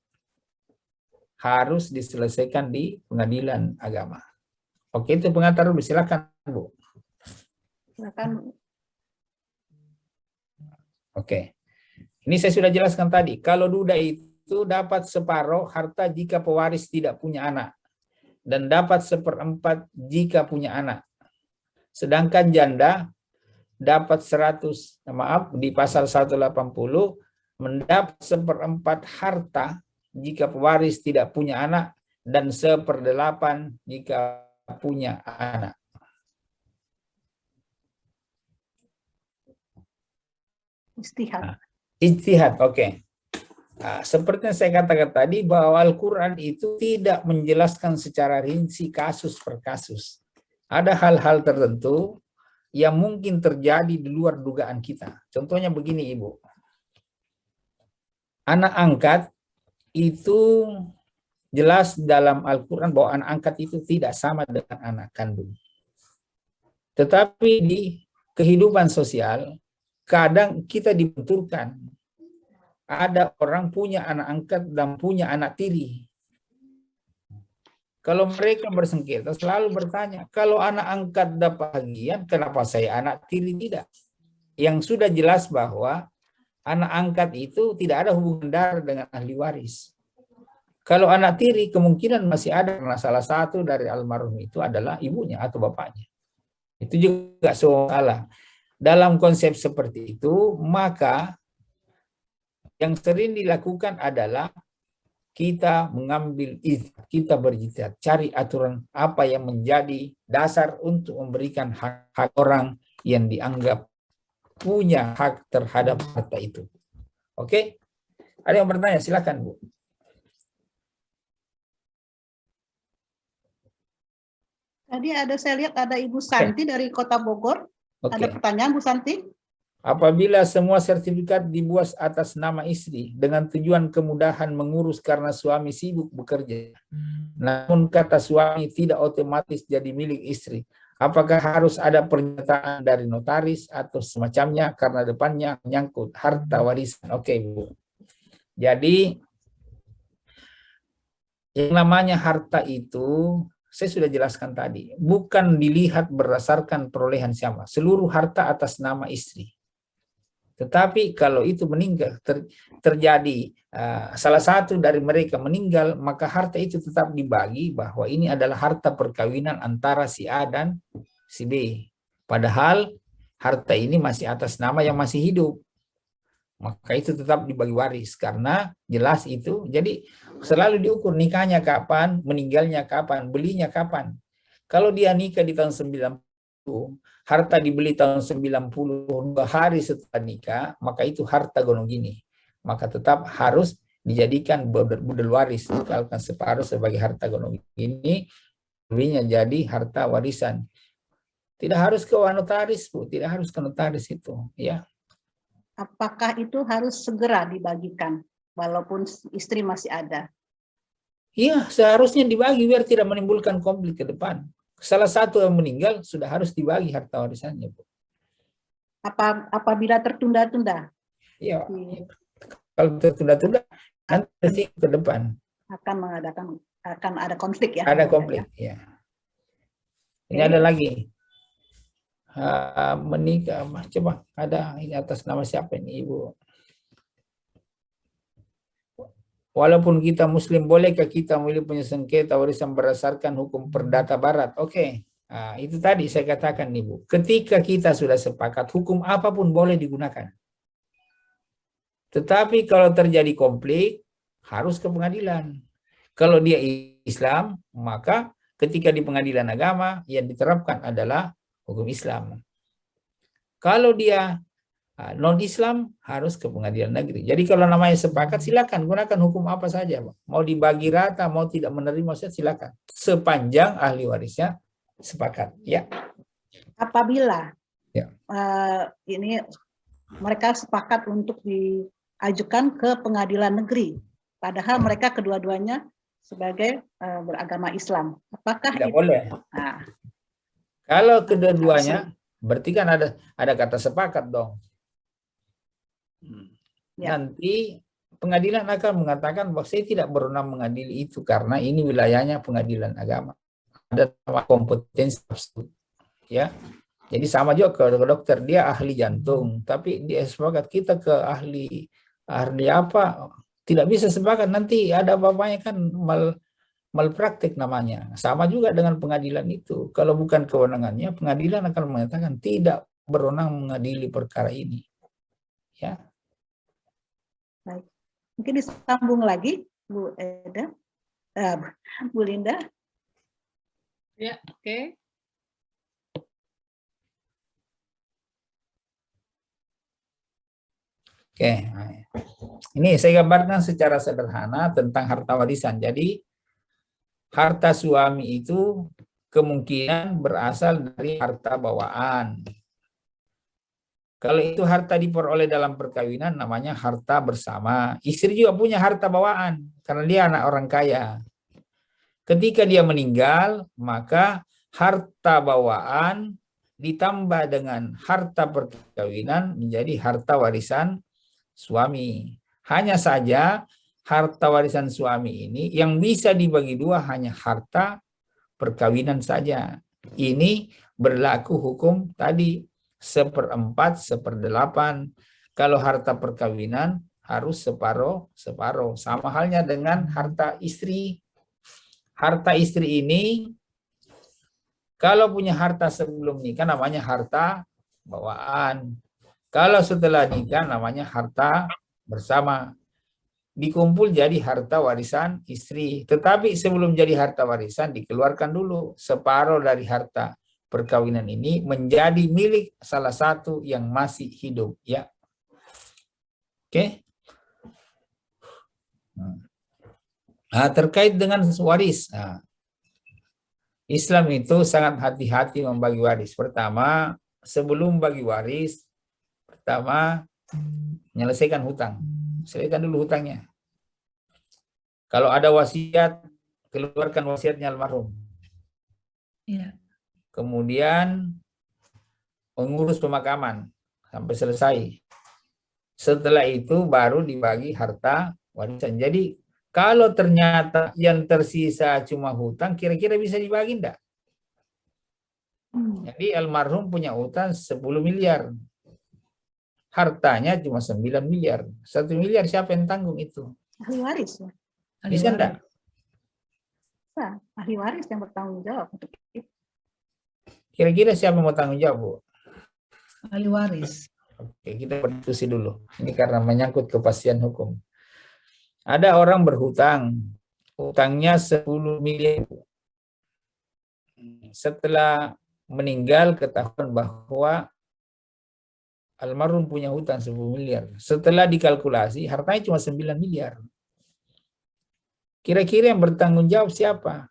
harus diselesaikan di pengadilan agama. Oke, itu pengantar dulu. Silakan, Bu. Silakan. Oke. Ini saya sudah jelaskan tadi. Kalau duda itu dapat separuh harta jika pewaris tidak punya anak. Dan dapat 1/4 jika punya anak. Sedangkan janda dapat 100, di pasal 180, mendapat 1/4 harta jika pewaris tidak punya anak dan 1/8 jika punya anak. Ijtihad. Ijtihad, oke. Nah, seperti yang saya katakan tadi bahwa Al-Quran itu tidak menjelaskan secara rinci kasus per kasus. Ada hal-hal tertentu yang mungkin terjadi di luar dugaan kita. Contohnya begini, Ibu. Anak angkat itu jelas dalam Al-Quran bahwa anak angkat itu tidak sama dengan anak kandung. Tetapi di kehidupan sosial, kadang kita dibenturkan. Ada orang punya anak angkat dan punya anak tiri. Kalau mereka bersengketa selalu bertanya, kalau anak angkat dapat bagian, kenapa saya anak tiri tidak? Yang sudah jelas bahwa anak angkat itu tidak ada hubungan darah dengan ahli waris. Kalau anak tiri kemungkinan masih ada karena salah satu dari almarhum itu adalah ibunya atau bapaknya. Itu juga salah. Dalam konsep seperti itu, maka yang sering dilakukan adalah kita mengambil ijtihad, kita berijtihad, cari aturan apa yang menjadi dasar untuk memberikan hak orang yang dianggap punya hak terhadap harta itu. Oke? Ada yang bertanya? Silakan, Bu. Tadi saya lihat ada Ibu Santi dari Kota Bogor. Ada pertanyaan, Bu Santi? Apabila semua sertifikat dibuat atas nama istri dengan tujuan kemudahan mengurus karena suami sibuk bekerja, namun kata suami tidak otomatis jadi milik istri, apakah harus ada pernyataan dari notaris atau semacamnya karena depannya menyangkut harta warisan? Oke, Bu. Jadi yang namanya harta itu saya sudah jelaskan tadi, bukan dilihat berdasarkan perolehan siapa, seluruh harta atas nama istri. Tetapi kalau itu meninggal, terjadi salah satu dari mereka meninggal, maka harta itu tetap dibagi bahwa ini adalah harta perkawinan antara si A dan si B. Padahal harta ini masih atas nama yang masih hidup. Maka itu tetap dibagi waris karena jelas itu. Jadi selalu diukur nikahnya kapan, meninggalnya kapan, belinya kapan. Kalau dia nikah di tahun 90, harta dibeli tahun 92 hari setelah nikah, maka itu harta gonogini. Maka tetap harus dijadikan budel waris. Dikalikan separuh sebagai harta gonogini, lebihnya jadi harta warisan. Tidak harus ke notaris, Bu. Tidak harus ke notaris itu. Ya. Apakah itu harus segera dibagikan walaupun istri masih ada? Iya, seharusnya dibagi biar tidak menimbulkan konflik ke depan. Salah satu yang meninggal sudah harus dibagi harta warisannya, Bu. Apabila tertunda-tunda? Iya. Kalau tertunda-tunda nanti ke depan akan ada konflik ya? Ada konflik, ya. Ini ada lagi. menikah. Coba ada ini atas nama siapa ini Ibu? Walaupun kita Muslim, bolehkah kita memilih punya sengketa warisan berdasarkan hukum perdata Barat? Oke. Nah, itu tadi saya katakan Ibu. Ketika kita sudah sepakat, hukum apapun boleh digunakan. Tetapi kalau terjadi konflik, harus ke pengadilan. Kalau dia Islam, maka ketika di pengadilan agama, yang diterapkan adalah hukum Islam. Kalau dia non-Islam, harus ke pengadilan negeri. Jadi kalau namanya sepakat, silakan gunakan hukum apa saja. Mau dibagi rata, mau tidak menerima, silakan. Sepanjang ahli warisnya sepakat. Ya. Apabila ini mereka sepakat untuk diajukan ke pengadilan negeri, padahal mereka kedua-duanya sebagai beragama Islam, apakah tidak boleh? Nah, kalau kedua-duanya, berarti kan ada kata sepakat dong. Ya. Nanti pengadilan akan mengatakan bahwa saya tidak berwenang mengadili itu karena ini wilayahnya pengadilan agama. Ada kompetensi absolut. Ya. Jadi sama juga ke dokter, dia ahli jantung, tapi dia sepakat kita ke ahli apa? Tidak bisa sepakat, nanti ada bapaknya kan malpraktik namanya. Sama juga dengan pengadilan itu. Kalau bukan kewenangannya, pengadilan akan mengatakan tidak berwenang mengadili perkara ini. Ya. Baik. Mungkin disambung lagi, Bu Eda, Bu Linda. Ya, oke. Oke, ini saya gambarkan secara sederhana tentang harta warisan. Jadi, harta suami itu kemungkinan berasal dari harta bawaan. Kalau itu harta diperoleh dalam perkawinan, namanya harta bersama. Istri juga punya harta bawaan, karena dia anak orang kaya. Ketika dia meninggal, maka harta bawaan ditambah dengan harta perkawinan menjadi harta warisan suami. Hanya saja harta warisan suami ini yang bisa dibagi dua hanya harta perkawinan saja. Ini berlaku hukum tadi 1/4, 1/8. Kalau harta perkawinan harus separuh. Sama halnya dengan harta istri. Harta istri ini kalau punya harta sebelum nikah namanya harta bawaan. Kalau setelah nikah namanya harta bersama. Dikumpul jadi harta warisan istri. Tetapi sebelum jadi harta warisan dikeluarkan dulu separuh dari harta perkawinan ini menjadi milik salah satu yang masih hidup. Ya. Oke. Nah, terkait dengan waris. Nah, Islam itu sangat hati-hati membagi waris. Pertama, sebelum bagi waris, pertama menyelesaikan hutang. Selesaikan dulu hutangnya. Kalau ada wasiat, keluarkan wasiatnya almarhum. Ya. Kemudian mengurus pemakaman sampai selesai. Setelah itu baru dibagi harta warisan. Jadi kalau ternyata yang tersisa cuma hutang, kira-kira bisa dibagi enggak? Jadi almarhum punya hutang 10 miliar. Hartanya cuma 9 miliar. 1 miliar siapa yang tanggung itu? Ahli waris ya. Bisa enggak? Bisa. Ahli waris yang bertanggung jawab untuk itu. Kira-kira siapa yang mau tanggung jawab, Bu? Ahli waris. Oke, kita berdiskusi dulu. Ini karena menyangkut kepastian hukum. Ada orang berhutang. Hutangnya 10 miliar. Setelah meninggal ketahuan bahwa almarhum punya hutang 10 miliar. Setelah dikalkulasi, hartanya cuma 9 miliar. Kira-kira yang bertanggung jawab siapa?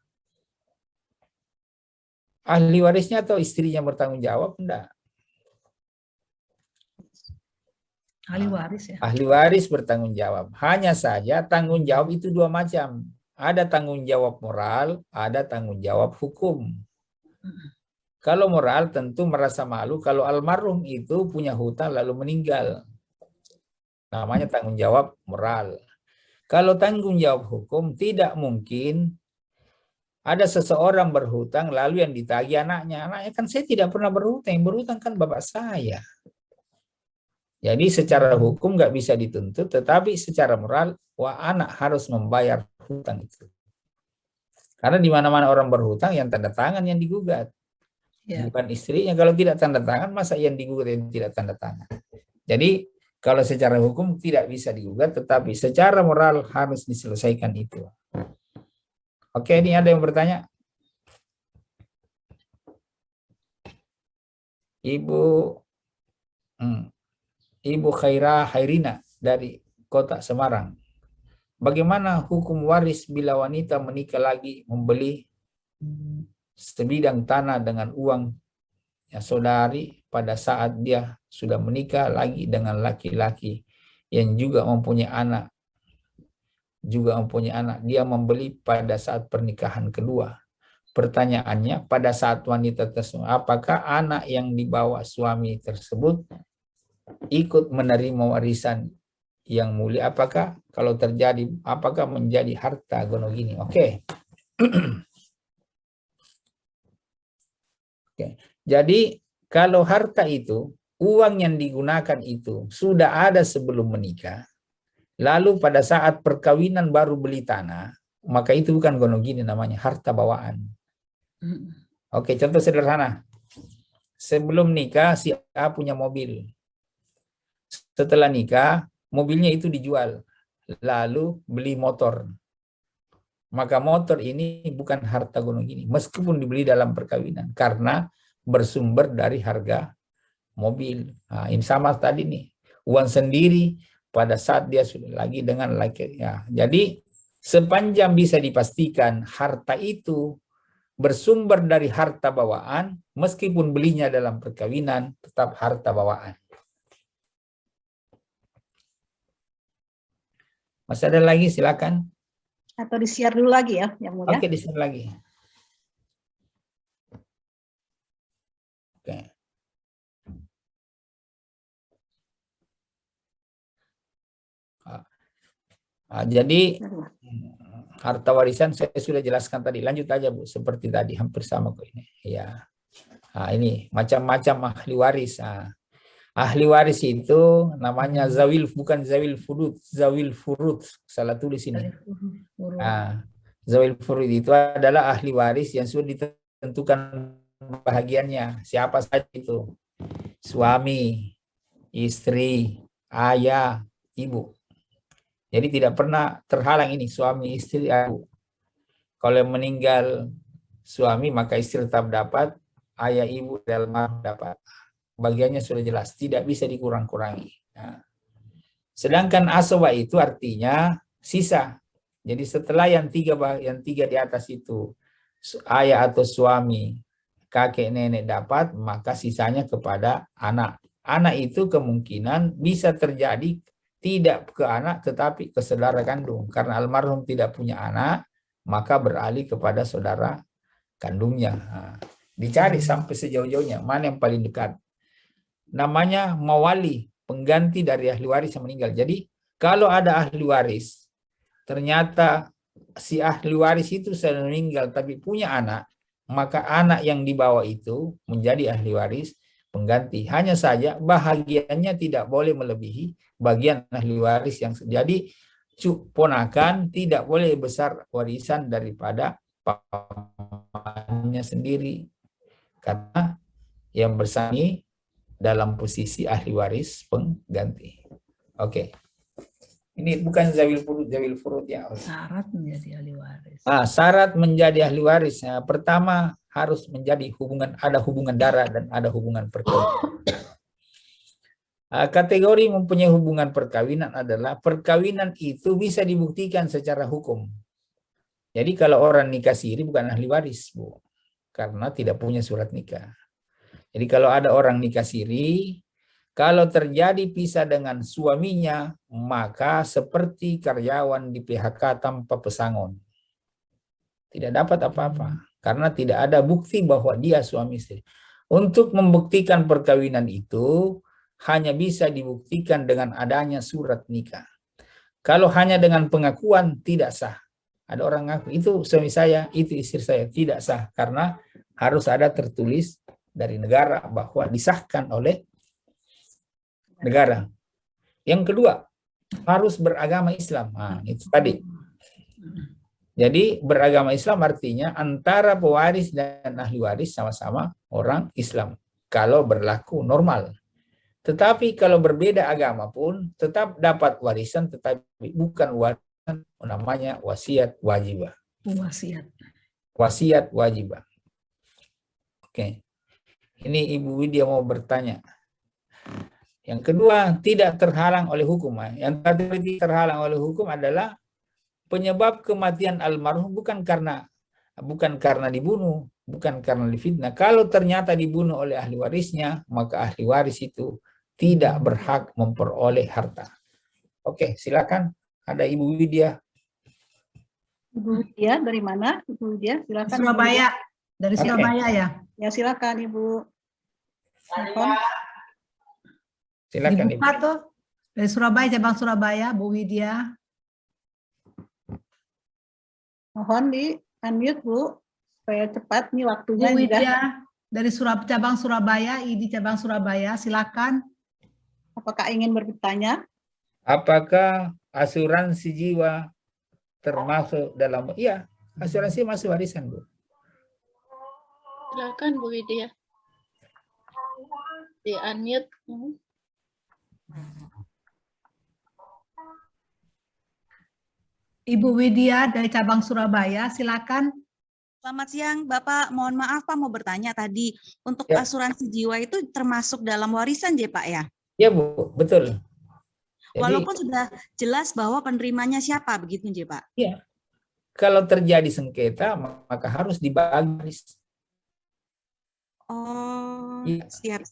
Ahli warisnya atau istrinya bertanggung jawab? Enggak. Ahli waris ya. Ahli waris bertanggung jawab. Hanya saja tanggung jawab itu dua macam. Ada tanggung jawab moral, ada tanggung jawab hukum. Kalau moral tentu merasa malu kalau almarhum itu punya hutang lalu meninggal. Namanya tanggung jawab moral. Kalau tanggung jawab hukum tidak mungkin Ada seseorang berhutang lalu yang ditagih anaknya. Anaknya kan saya tidak pernah berhutang, yang berhutang kan bapak saya. Jadi secara hukum nggak bisa dituntut, tetapi secara moral, anak harus membayar hutang itu. Karena di mana-mana orang berhutang yang tanda tangan yang digugat. Bukan istrinya. Kalau tidak tanda tangan, masa yang digugat yang tidak tanda tangan. Jadi kalau secara hukum tidak bisa digugat, tetapi secara moral harus diselesaikan itu. Oke, ini ada yang bertanya? Ibu Khairina dari Kota Semarang. Bagaimana hukum waris bila wanita menikah lagi membeli sebidang tanah dengan uang saudari pada saat dia sudah menikah lagi dengan laki-laki yang juga mempunyai anak. Dia membeli pada saat pernikahan kedua. Pertanyaannya, pada saat wanita tersebut, apakah anak yang dibawa suami tersebut ikut menerima warisan yang mulia? Apakah kalau terjadi, apakah menjadi harta gonogini? Oke. Oke. Jadi kalau harta itu, uang yang digunakan itu sudah ada sebelum menikah, lalu pada saat perkawinan baru beli tanah, maka itu bukan gonogini, namanya harta bawaan. Oke, contoh sederhana. Sebelum nikah si A punya mobil. Setelah nikah, mobilnya itu dijual. Lalu beli motor. Maka motor ini bukan harta gonogini, meskipun dibeli dalam perkawinan, karena bersumber dari harga mobil. Nah, ini sama tadi nih, uang sendiri pada saat dia sudah lagi dengan laki. Ya, jadi sepanjang bisa dipastikan harta itu bersumber dari harta bawaan, meskipun belinya dalam perkawinan, tetap harta bawaan. Masih ada lagi, silakan. Atau di-share dulu lagi ya, Yang Mulia. Oke, di-share lagi. Oke. Jadi harta warisan saya sudah jelaskan tadi. Lanjut aja Bu, seperti tadi, hampir sama kok ini. Ya. Nah, ini macam-macam ahli waris. Nah, ahli waris itu namanya zawil, bukan zawil furud, zawil furud. Salah tulis ini. Nah, zawil furud itu adalah ahli waris yang sudah ditentukan bahagiannya. Siapa saja itu? Suami, istri, ayah, ibu. Jadi tidak pernah terhalang ini suami, istri, ibu. Kalau meninggal suami maka istri tetap dapat, ayah, ibu dalam dapat. Bagiannya sudah jelas, tidak bisa dikurang-kurangi. Nah, sedangkan aswa itu artinya sisa. Jadi setelah yang tiga di atas itu, ayah atau suami, kakek, nenek dapat, maka sisanya kepada anak. Anak itu kemungkinan bisa terjadi tidak ke anak tetapi ke saudara kandung. Karena almarhum tidak punya anak, maka beralih kepada saudara kandungnya. Nah, dicari sampai sejauh-jauhnya, mana yang paling dekat. Namanya mawali, pengganti dari ahli waris yang meninggal. Jadi kalau ada ahli waris, ternyata si ahli waris itu sudah meninggal tapi punya anak, maka anak yang dibawa itu menjadi ahli waris pengganti. Hanya saja bahagiannya tidak boleh melebihi bagian ahli waris yang jadi ponakan tidak boleh besar warisan daripada pamannya sendiri, karena yang bersangkutan dalam posisi ahli waris pengganti. Oke. Ini bukan zawil furud ya. Syarat menjadi ahli waris. Syarat menjadi ahli waris. Nah, pertama harus menjadi ada hubungan darah dan ada hubungan perkawinan. Kategori mempunyai hubungan perkawinan adalah perkawinan itu bisa dibuktikan secara hukum. Jadi kalau orang nikah siri bukan ahli waris, Bu, karena tidak punya surat nikah. Jadi kalau ada orang nikah siri, kalau terjadi pisah dengan suaminya, maka seperti karyawan di PHK tanpa pesangon. Tidak dapat apa-apa, karena tidak ada bukti bahwa dia suami istri. Untuk membuktikan perkawinan itu, hanya bisa dibuktikan dengan adanya surat nikah. Kalau hanya dengan pengakuan, tidak sah. Ada orang ngaku itu suami saya, itu istri saya, tidak sah karena harus ada tertulis dari negara bahwa disahkan oleh negara. Yang kedua, harus beragama Islam. Nah, itu tadi. Jadi beragama Islam artinya antara pewaris dan ahli waris sama-sama orang Islam. Kalau berlaku normal. Tetapi kalau berbeda agama pun tetap dapat warisan, tetapi bukan warisan, namanya wasiat wajibah. Wasiat wajibah. Oke. Ini Ibu Widya mau bertanya. Yang kedua, tidak terhalang oleh hukum. Yang tadi terhalang oleh hukum adalah penyebab kematian almarhum bukan karena dibunuh, bukan karena difitnah. Kalau ternyata dibunuh oleh ahli warisnya, maka ahli waris itu tidak berhak memperoleh harta. Oke, silakan. Ada Ibu Widya. Ibu Widya dari mana? Ibu Widya, silakan. Surabaya. Dari Surabaya ya. Ya, silakan Ibu. Silakan Ibu. Dari Surabaya, cabang Surabaya, Bu Widya. Mohon di unmute Bu, supaya cepat nih waktunya. Bu Widya dari cabang Surabaya, ID cabang Surabaya, silakan. Apakah ingin bertanya? Apakah asuransi jiwa termasuk dalam? Iya, asuransi masuk warisan Bu. Silakan Bu Widya. Di unmute. Ibu Widya dari cabang Surabaya, silakan. Selamat siang, Bapak. Mohon maaf, Pak, mau bertanya tadi. Untuk asuransi jiwa itu termasuk dalam warisan, ya, Pak, ya? Ya, Bu, betul. Jadi, walaupun sudah jelas bahwa penerimanya siapa, begitu, ya, Pak? Iya. Kalau terjadi sengketa, maka harus dibagi. Oh, ya. Siap.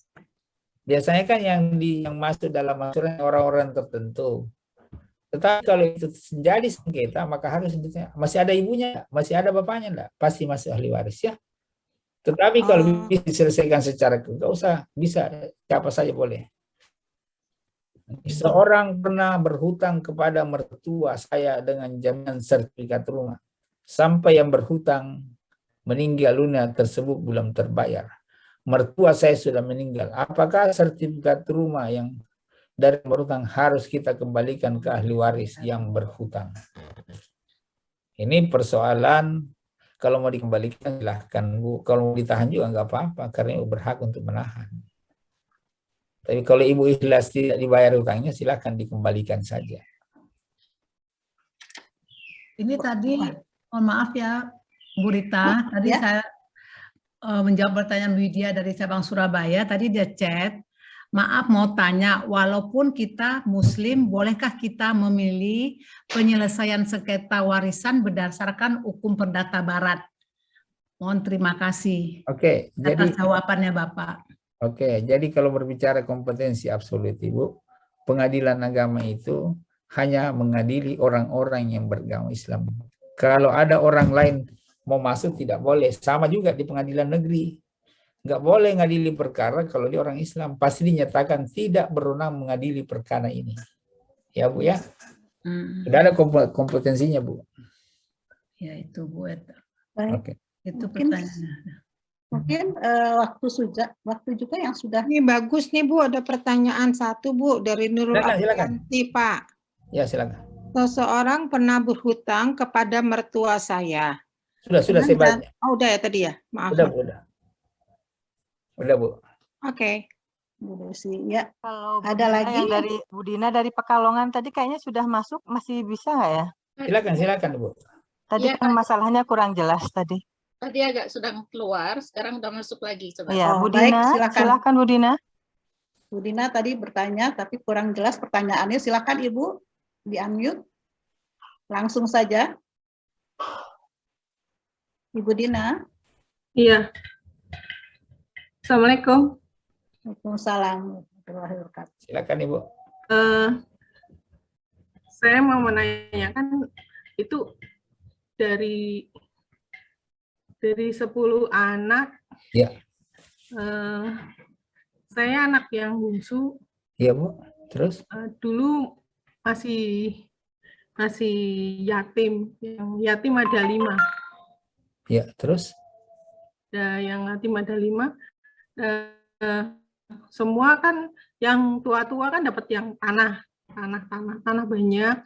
Biasanya kan yang masuk dalam asuransi orang-orang tertentu. Tetapi kalau itu terjadi sengketa, maka harus masih ada ibunya, masih ada bapaknya, enggak? Pasti masih ahli waris ya. Tetapi kalau bisa diselesaikan secara enggak usah, bisa siapa saja boleh. Seorang pernah berhutang kepada mertua saya dengan jaminan sertifikat rumah. Sampai yang berhutang meninggal dunia tersebut belum terbayar. Mertua saya sudah meninggal. Apakah sertifikat rumah yang dari berhutang harus kita kembalikan ke ahli waris yang berhutang? Ini persoalan, kalau mau dikembalikan silahkan Bu. Kalau mau ditahan juga nggak apa-apa, karena Ibu berhak untuk menahan. Tapi kalau Ibu ikhlas tidak dibayar hutangnya, silahkan dikembalikan saja. Ini tadi, mohon maaf ya Bu Rita, tadi saya menjawab pertanyaan Widya dari cabang Surabaya, tadi dia chat, maaf mau tanya, walaupun kita Muslim, bolehkah kita memilih penyelesaian sengketa warisan berdasarkan hukum perdata Barat? Mohon terima kasih. Oke, atas jawabannya Bapak. Oke, jadi kalau berbicara kompetensi absolut Ibu, pengadilan agama itu hanya mengadili orang-orang yang beragama Islam. Kalau ada orang lain mau masuk tidak boleh. Sama juga di pengadilan negeri. Nggak boleh mengadili perkara kalau dia orang Islam. Pasti dinyatakan tidak berwenang mengadili perkara ini. Ya Bu ya. Sudah ada kompetensinya Bu. Ya itu Bu. Oke. Itu pertanyaannya. Mungkin waktu juga yang sudah. Ini bagus nih Bu, ada pertanyaan satu Bu dari Nurul Abdianti Pak. Ya silakan. Seseorang pernah berhutang kepada mertua saya. Sudah saya baca. Oh udah ya tadi ya, maaf. Udah Bu. Oke. Bu Desi, ya. Kalau ada lagi yang dari Bu Dina dari Pekalongan tadi kayaknya sudah masuk, masih bisa nggak ya? Silakan Bu. Tadi kan masalahnya kurang jelas tadi. Tadi agak sedang keluar, sekarang udah masuk lagi. Coba. Ya, Bu Dina, silakan Bu Dina. Bu Dina tadi bertanya, tapi kurang jelas pertanyaannya. Silakan Ibu, di-unmute. Langsung saja. Ibu Dina. Iya. Assalamualaikum. Waalaikumsalam. Silakan Ibu. Saya mau menanyakan itu dari 10 anak, ya. Saya anak yang bungsu. Iya Bu, terus? Dulu masih masih yatim. Yang yatim ada 5. Ya, terus? Yang yatim ada 5. Semua kan yang tua-tua kan dapat yang tanah banyak.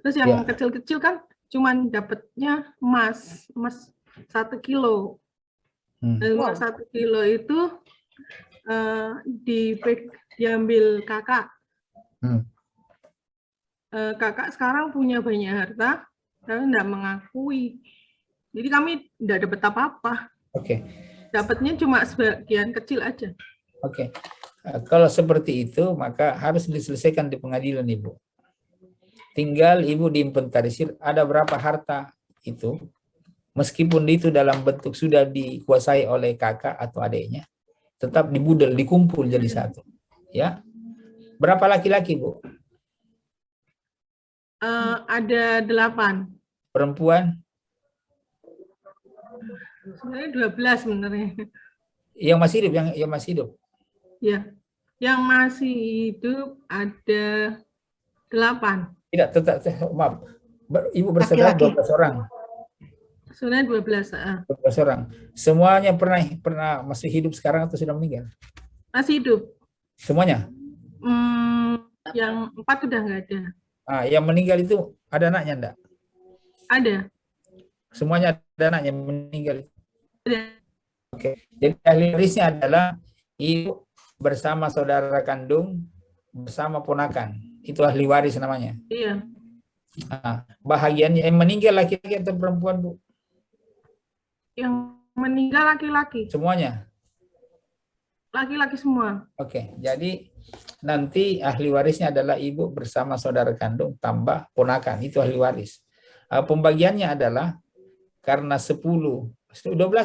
Terus yang kecil-kecil kan cuman dapatnya emas 1 kilo. Emas 1 kilo itu diambil kakak. Kakak sekarang punya banyak harta, tapi tidak mengakui. Jadi kami tidak dapat apa-apa. Oke. Dapatnya cuma sebagian kecil aja. Oke. Kalau seperti itu, maka harus diselesaikan di pengadilan, Ibu. Tinggal Ibu diinventarisir ada berapa harta itu, meskipun itu dalam bentuk sudah dikuasai oleh kakak atau adiknya, tetap dibudel, dikumpul jadi satu. Ya. Berapa laki-laki, Bu? Ada 8. Perempuan? Sebenarnya 12 sebenarnya. Yang masih hidup, yang masih hidup? Ya, yang masih hidup ada 8. Tidak, tetap, maaf. Ibu bersaudara 12 orang. Sebenarnya 12. 12 orang. Semuanya pernah masih hidup sekarang atau sudah meninggal? Masih hidup. Semuanya? Yang 4 sudah nggak ada. Yang meninggal itu ada anaknya enggak? Ada. Semuanya ada anaknya meninggal? Ada. Oke. Jadi ahli warisnya adalah ibu bersama saudara kandung bersama ponakan. Itu ahli waris namanya. Iya. Bahagiannya yang meninggal laki-laki atau perempuan, Bu? Yang meninggal laki-laki. Semuanya? Laki-laki semua. Oke. Jadi nanti ahli warisnya adalah ibu bersama saudara kandung tambah ponakan. Itu ahli waris. Pembagiannya adalah karena 12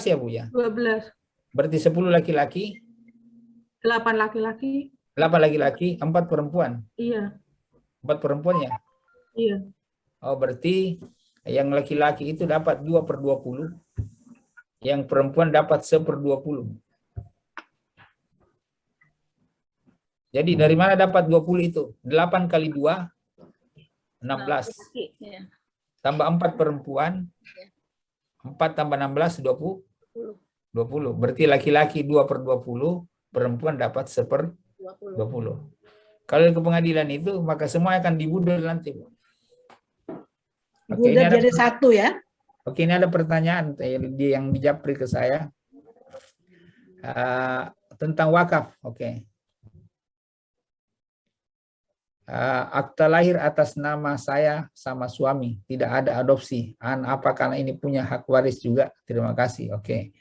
ya, Bu ya? 12. Berarti 10 laki-laki? 8 laki-laki. 8 laki-laki, 4 perempuan? Iya. 4 perempuan ya? Iya. Oh, berarti yang laki-laki itu dapat 2/20. Yang perempuan dapat 1/20. Jadi dari mana dapat 20 itu? 8 kali 2, 16. Tambah 4 perempuan, 4 tambah 16, 20. Berarti laki-laki 2/20, perempuan dapat 1/20. Kalau ke pengadilan itu, maka semua akan dibudel nanti. Oke, ini jadi satu ya. Oke, ini ada pertanyaan yang dijapri ke saya. Tentang wakaf. Oke. Akta lahir atas nama saya sama suami, tidak ada adopsi. Apakah ini punya hak waris juga? Terima kasih. Oke.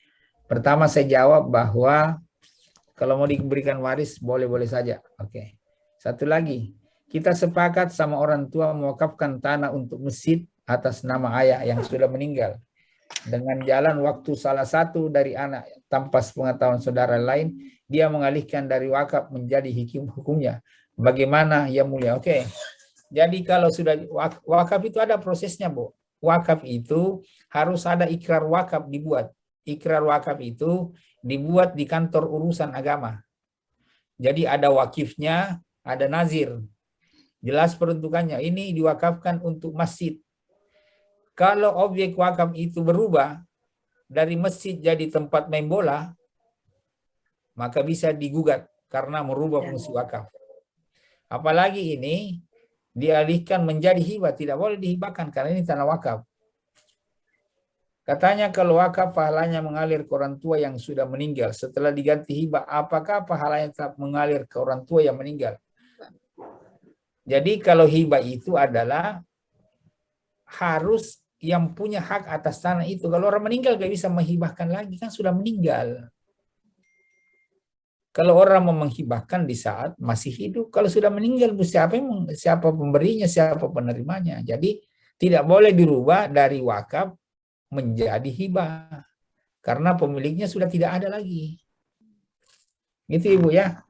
Pertama saya jawab bahwa kalau mau diberikan waris boleh-boleh saja. Oke. Satu lagi, kita sepakat sama orang tua mewakafkan tanah untuk masjid atas nama ayah yang sudah meninggal. Dengan jalan waktu salah satu dari anak tanpa sepengetahuan saudara lain, dia mengalihkan dari wakaf menjadi hukumnya. Bagaimana ya mulia? Oke. Jadi kalau sudah wakaf itu ada prosesnya, Bu. Wakaf itu harus ada ikrar wakaf dibuat. Ikrar wakaf itu dibuat di kantor urusan agama. Jadi ada wakifnya, ada nazir. Jelas peruntukannya. Ini diwakafkan untuk masjid. Kalau objek wakaf itu berubah dari masjid jadi tempat main bola, maka bisa digugat karena merubah fungsi wakaf. Apalagi ini dialihkan menjadi hibah, tidak boleh dihibahkan karena ini tanah wakaf. Katanya kalau wakaf pahalanya mengalir ke orang tua yang sudah meninggal. Setelah diganti hibah, apakah pahalanya tetap mengalir ke orang tua yang meninggal? Jadi kalau hibah itu adalah harus yang punya hak atas tanah itu. Kalau orang meninggal gak bisa menghibahkan lagi, kan sudah meninggal. Kalau orang mau menghibahkan di saat masih hidup, kalau sudah meninggal, siapa pemberinya, siapa penerimanya. Jadi tidak boleh dirubah dari wakaf menjadi hibah. Karena pemiliknya sudah tidak ada lagi. Gitu Ibu ya.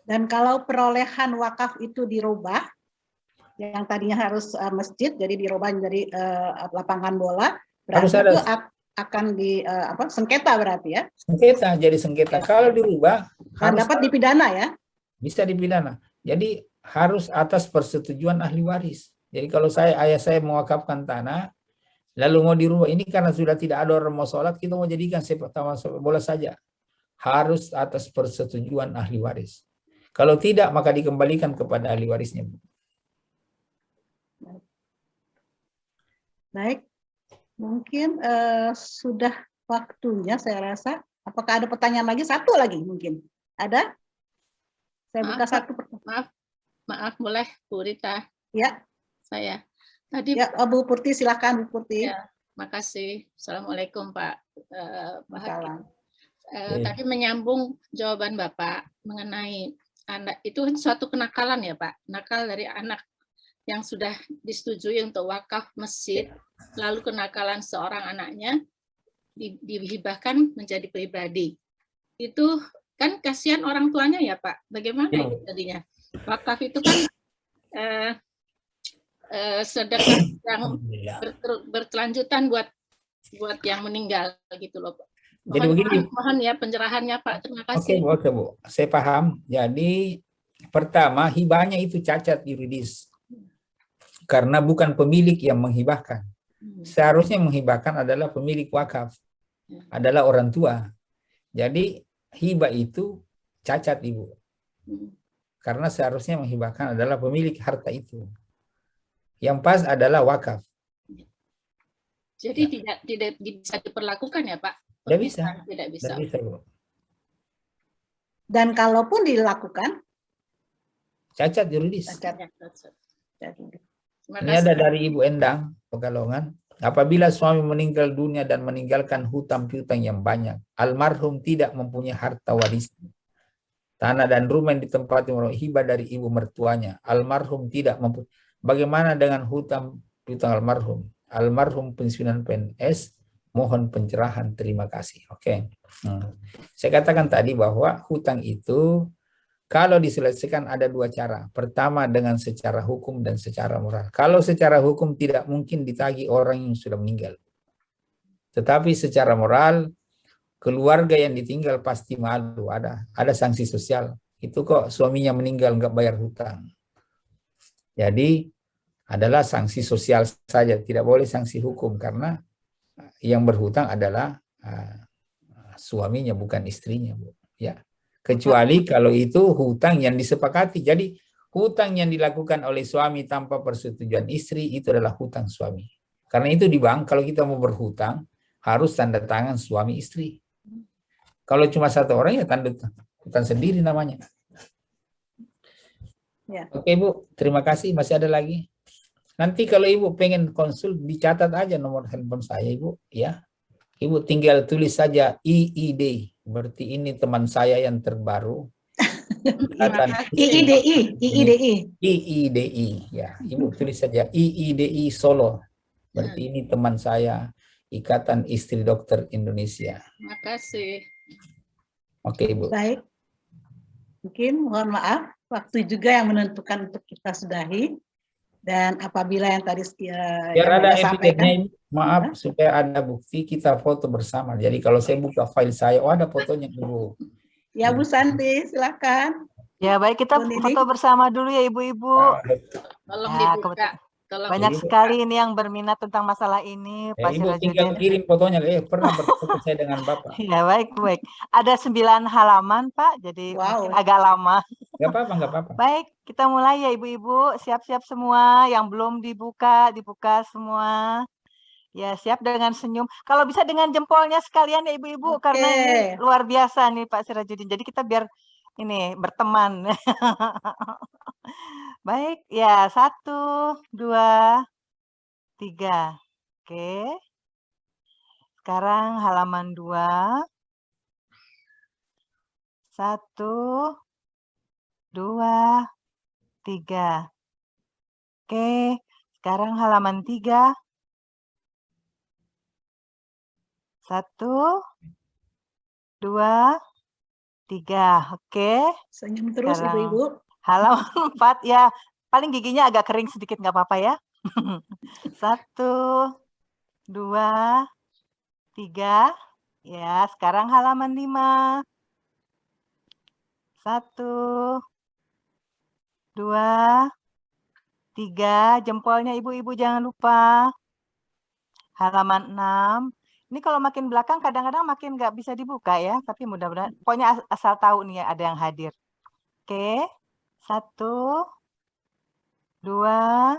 Dan kalau perolehan wakaf itu dirubah, yang tadinya harus masjid, jadi dirubah menjadi lapangan bola, berarti itu akan sengketa berarti ya? Sengketa, jadi sengketa. Kalau dirubah harus dapat dipidana ya? Bisa dipidana. Jadi harus atas persetujuan ahli waris. Jadi kalau ayah saya mewakafkan tanah, lalu mau dirubah, ini karena sudah tidak ada orang mau sholat, kita mau jadikan sepak bola saja. Harus atas persetujuan ahli waris. Kalau tidak, maka dikembalikan kepada ahli warisnya. Baik, mungkin sudah waktunya saya rasa. Apakah ada pertanyaan lagi? Satu lagi mungkin. Ada? Saya buka satu pertanyaan. Maaf, boleh Bu Rita? Ya. Saya. Tadi ya, Bu Purti, silakan Bu Purti. Ya, makasih. Assalamualaikum Pak Hakim. Tadi menyambung jawaban Bapak mengenai anak itu suatu kenakalan ya Pak, nakal dari anak yang sudah disetujui untuk wakaf masjid, lalu kenakalan seorang anaknya dihibahkan menjadi pribadi. Itu kan kasihan orang tuanya ya Pak, bagaimana itu tadinya? Wakaf itu kan sedekah yang berkelanjutan buat yang meninggal gitu loh Pak. Jadi begini, mohon ya pencerahannya Pak. Terima kasih. Oke, Bu. Saya paham. Jadi pertama, hibahnya itu cacat yuridis. Karena bukan pemilik yang menghibahkan. Seharusnya menghibahkan adalah pemilik wakaf. Adalah orang tua. Jadi hibah itu cacat, Ibu. Karena seharusnya menghibahkan adalah pemilik harta itu. Yang pas adalah wakaf. Jadi tidak bisa diperlakukan ya Pak? Tidak bisa. Tidak bisa. Tidak bisa, Bu. Dan kalaupun dilakukan? Cacat yuridis. Cacat. Ini ada dari Ibu Endang, Pekalongan. Apabila suami meninggal dunia dan meninggalkan hutang piutang yang banyak, almarhum tidak mempunyai harta warisan. Tanah dan rumah yang ditempati melalui hibah dari ibu mertuanya, almarhum tidak mempunyai. Bagaimana dengan hutang piutang almarhum? Almarhum pensiunan PNS, mohon pencerahan, terima kasih. Oke. Saya katakan tadi bahwa hutang itu kalau diselesaikan ada dua cara. Pertama dengan secara hukum dan secara moral. Kalau secara hukum tidak mungkin ditagih orang yang sudah meninggal. Tetapi secara moral, keluarga yang ditinggal pasti malu. Ada sanksi sosial. Itu kok suaminya meninggal nggak bayar hutang. Jadi adalah sanksi sosial saja. Tidak boleh sanksi hukum karena yang berhutang adalah suaminya bukan istrinya, Bu. Ya. Kecuali kalau itu hutang yang disepakati. Jadi hutang yang dilakukan oleh suami tanpa persetujuan istri itu adalah hutang suami. Karena itu di bank kalau kita mau berhutang harus tanda tangan suami istri. Kalau cuma satu orang ya tanda hutang sendiri namanya. Ya. Oke Bu, terima kasih. Masih ada lagi? Nanti kalau Ibu pengen konsul dicatat aja nomor handphone saya Ibu, ya. Ibu tinggal tulis saja IID. Berarti ini teman saya yang terbaru. IIDI, ya. Ibu tulis saja IIDI Solo. Berarti ini teman saya, Ikatan Istri Dokter Indonesia. Terima kasih. Oke, Ibu. Baik. Mungkin mohon maaf, waktu juga yang menentukan untuk kita sudahi. Dan apabila yang tadi biar ada sampaikan, maaf supaya ada bukti kita foto bersama. Jadi kalau saya buka file saya, ada fotonya Ibu. Ya Bu Santi, silakan. Ya baik, kita foto bersama dulu ya Ibu-ibu. Tolong dibuka. Banyak sekali ini yang berminat tentang masalah ini, Pak Ibu Sirajudin. tinggal kirim fotonya, pernah bertemu saya dengan Bapak. Ya baik. Ada 9 halaman Pak, jadi mungkin agak lama. Gak apa-apa. Baik, kita mulai ya Ibu-ibu, siap-siap semua, yang belum dibuka semua. Ya siap dengan senyum. Kalau bisa dengan jempolnya sekalian ya Ibu-ibu, karena ini luar biasa nih Pak Sirajudin. Jadi kita biar ini berteman. Baik, ya 1, 2, 3. Oke. Sekarang halaman 2. 1, 2, 3. Oke, sekarang halaman 3. 1, 2, 3. Oke. Senyum terus Ibu-ibu. Halaman 4 ya, paling giginya agak kering sedikit nggak apa-apa ya. 1, 2, 3. Ya, sekarang halaman 5. 1, 2, 3. Jempolnya ibu-ibu jangan lupa. Halaman 6. Ini kalau makin belakang kadang-kadang makin nggak bisa dibuka ya, tapi mudah-mudahan pokoknya asal tahu nih ya, ada yang hadir. Oke, 1, 2.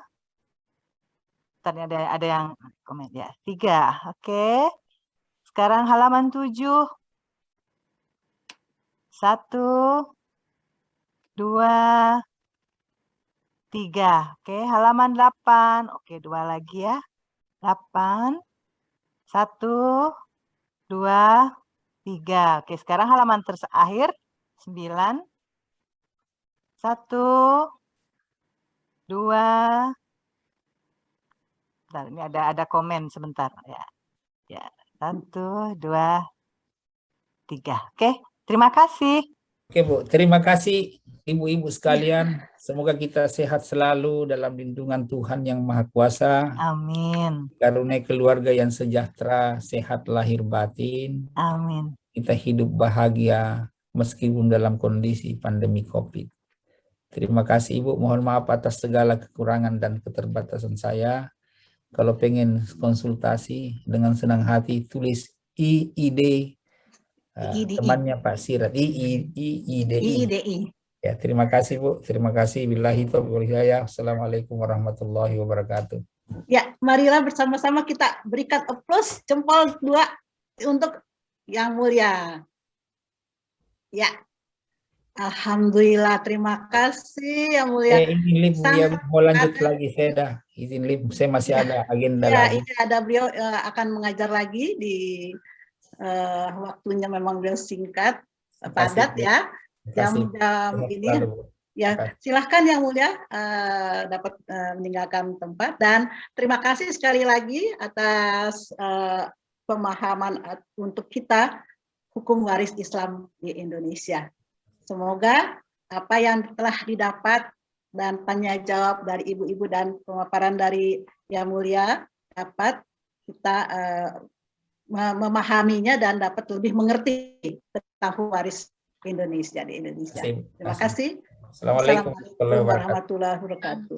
Tadi ada yang komen ya. 3. Oke. Sekarang halaman 7. 1, 2, 3. Oke, halaman 8. Oke, 2 lagi ya. 8. 1, 2, 3. Oke, sekarang halaman terakhir 9. 1, 2. Bentar, ini ada komen sebentar ya. Ya, 1, 2, 3. Oke, terima kasih. Oke Bu, terima kasih ibu-ibu sekalian. Semoga kita sehat selalu dalam lindungan Tuhan yang Maha Kuasa. Amin. Karunia keluarga yang sejahtera, sehat lahir batin. Amin. Kita hidup bahagia meskipun dalam kondisi pandemi COVID. Terima kasih Ibu, mohon maaf atas segala kekurangan dan keterbatasan saya. Kalau pengen konsultasi dengan senang hati tulis IID. Temannya Pak Sirat, IIDI. Ya, terima kasih Bu, terima kasih. Billahi taufiq wal hidayah. Assalamualaikum warahmatullahi wabarakatuh. Ya, marilah bersama-sama kita berikan aplaus jempol 2 untuk Yang Mulia. Ya, alhamdulillah, terima kasih Yang Mulia. Izin live Bu, ya mau lanjut lagi saya dah. Izin live, saya masih ada agenda lagi. Ini ada beliau akan mengajar lagi di waktunya memang beliau singkat, padat ya. Jam-jam ini ya, silahkan Yang Mulia dapat meninggalkan tempat, dan terima kasih sekali lagi atas pemahaman untuk kita hukum waris Islam di Indonesia. Semoga apa yang telah didapat dan tanya jawab dari ibu-ibu dan pemaparan dari Yang Mulia dapat kita memahaminya dan dapat lebih mengerti tentang waris Indonesia di Indonesia. Terima kasih. Assalamualaikum warahmatullahi wabarakatuh.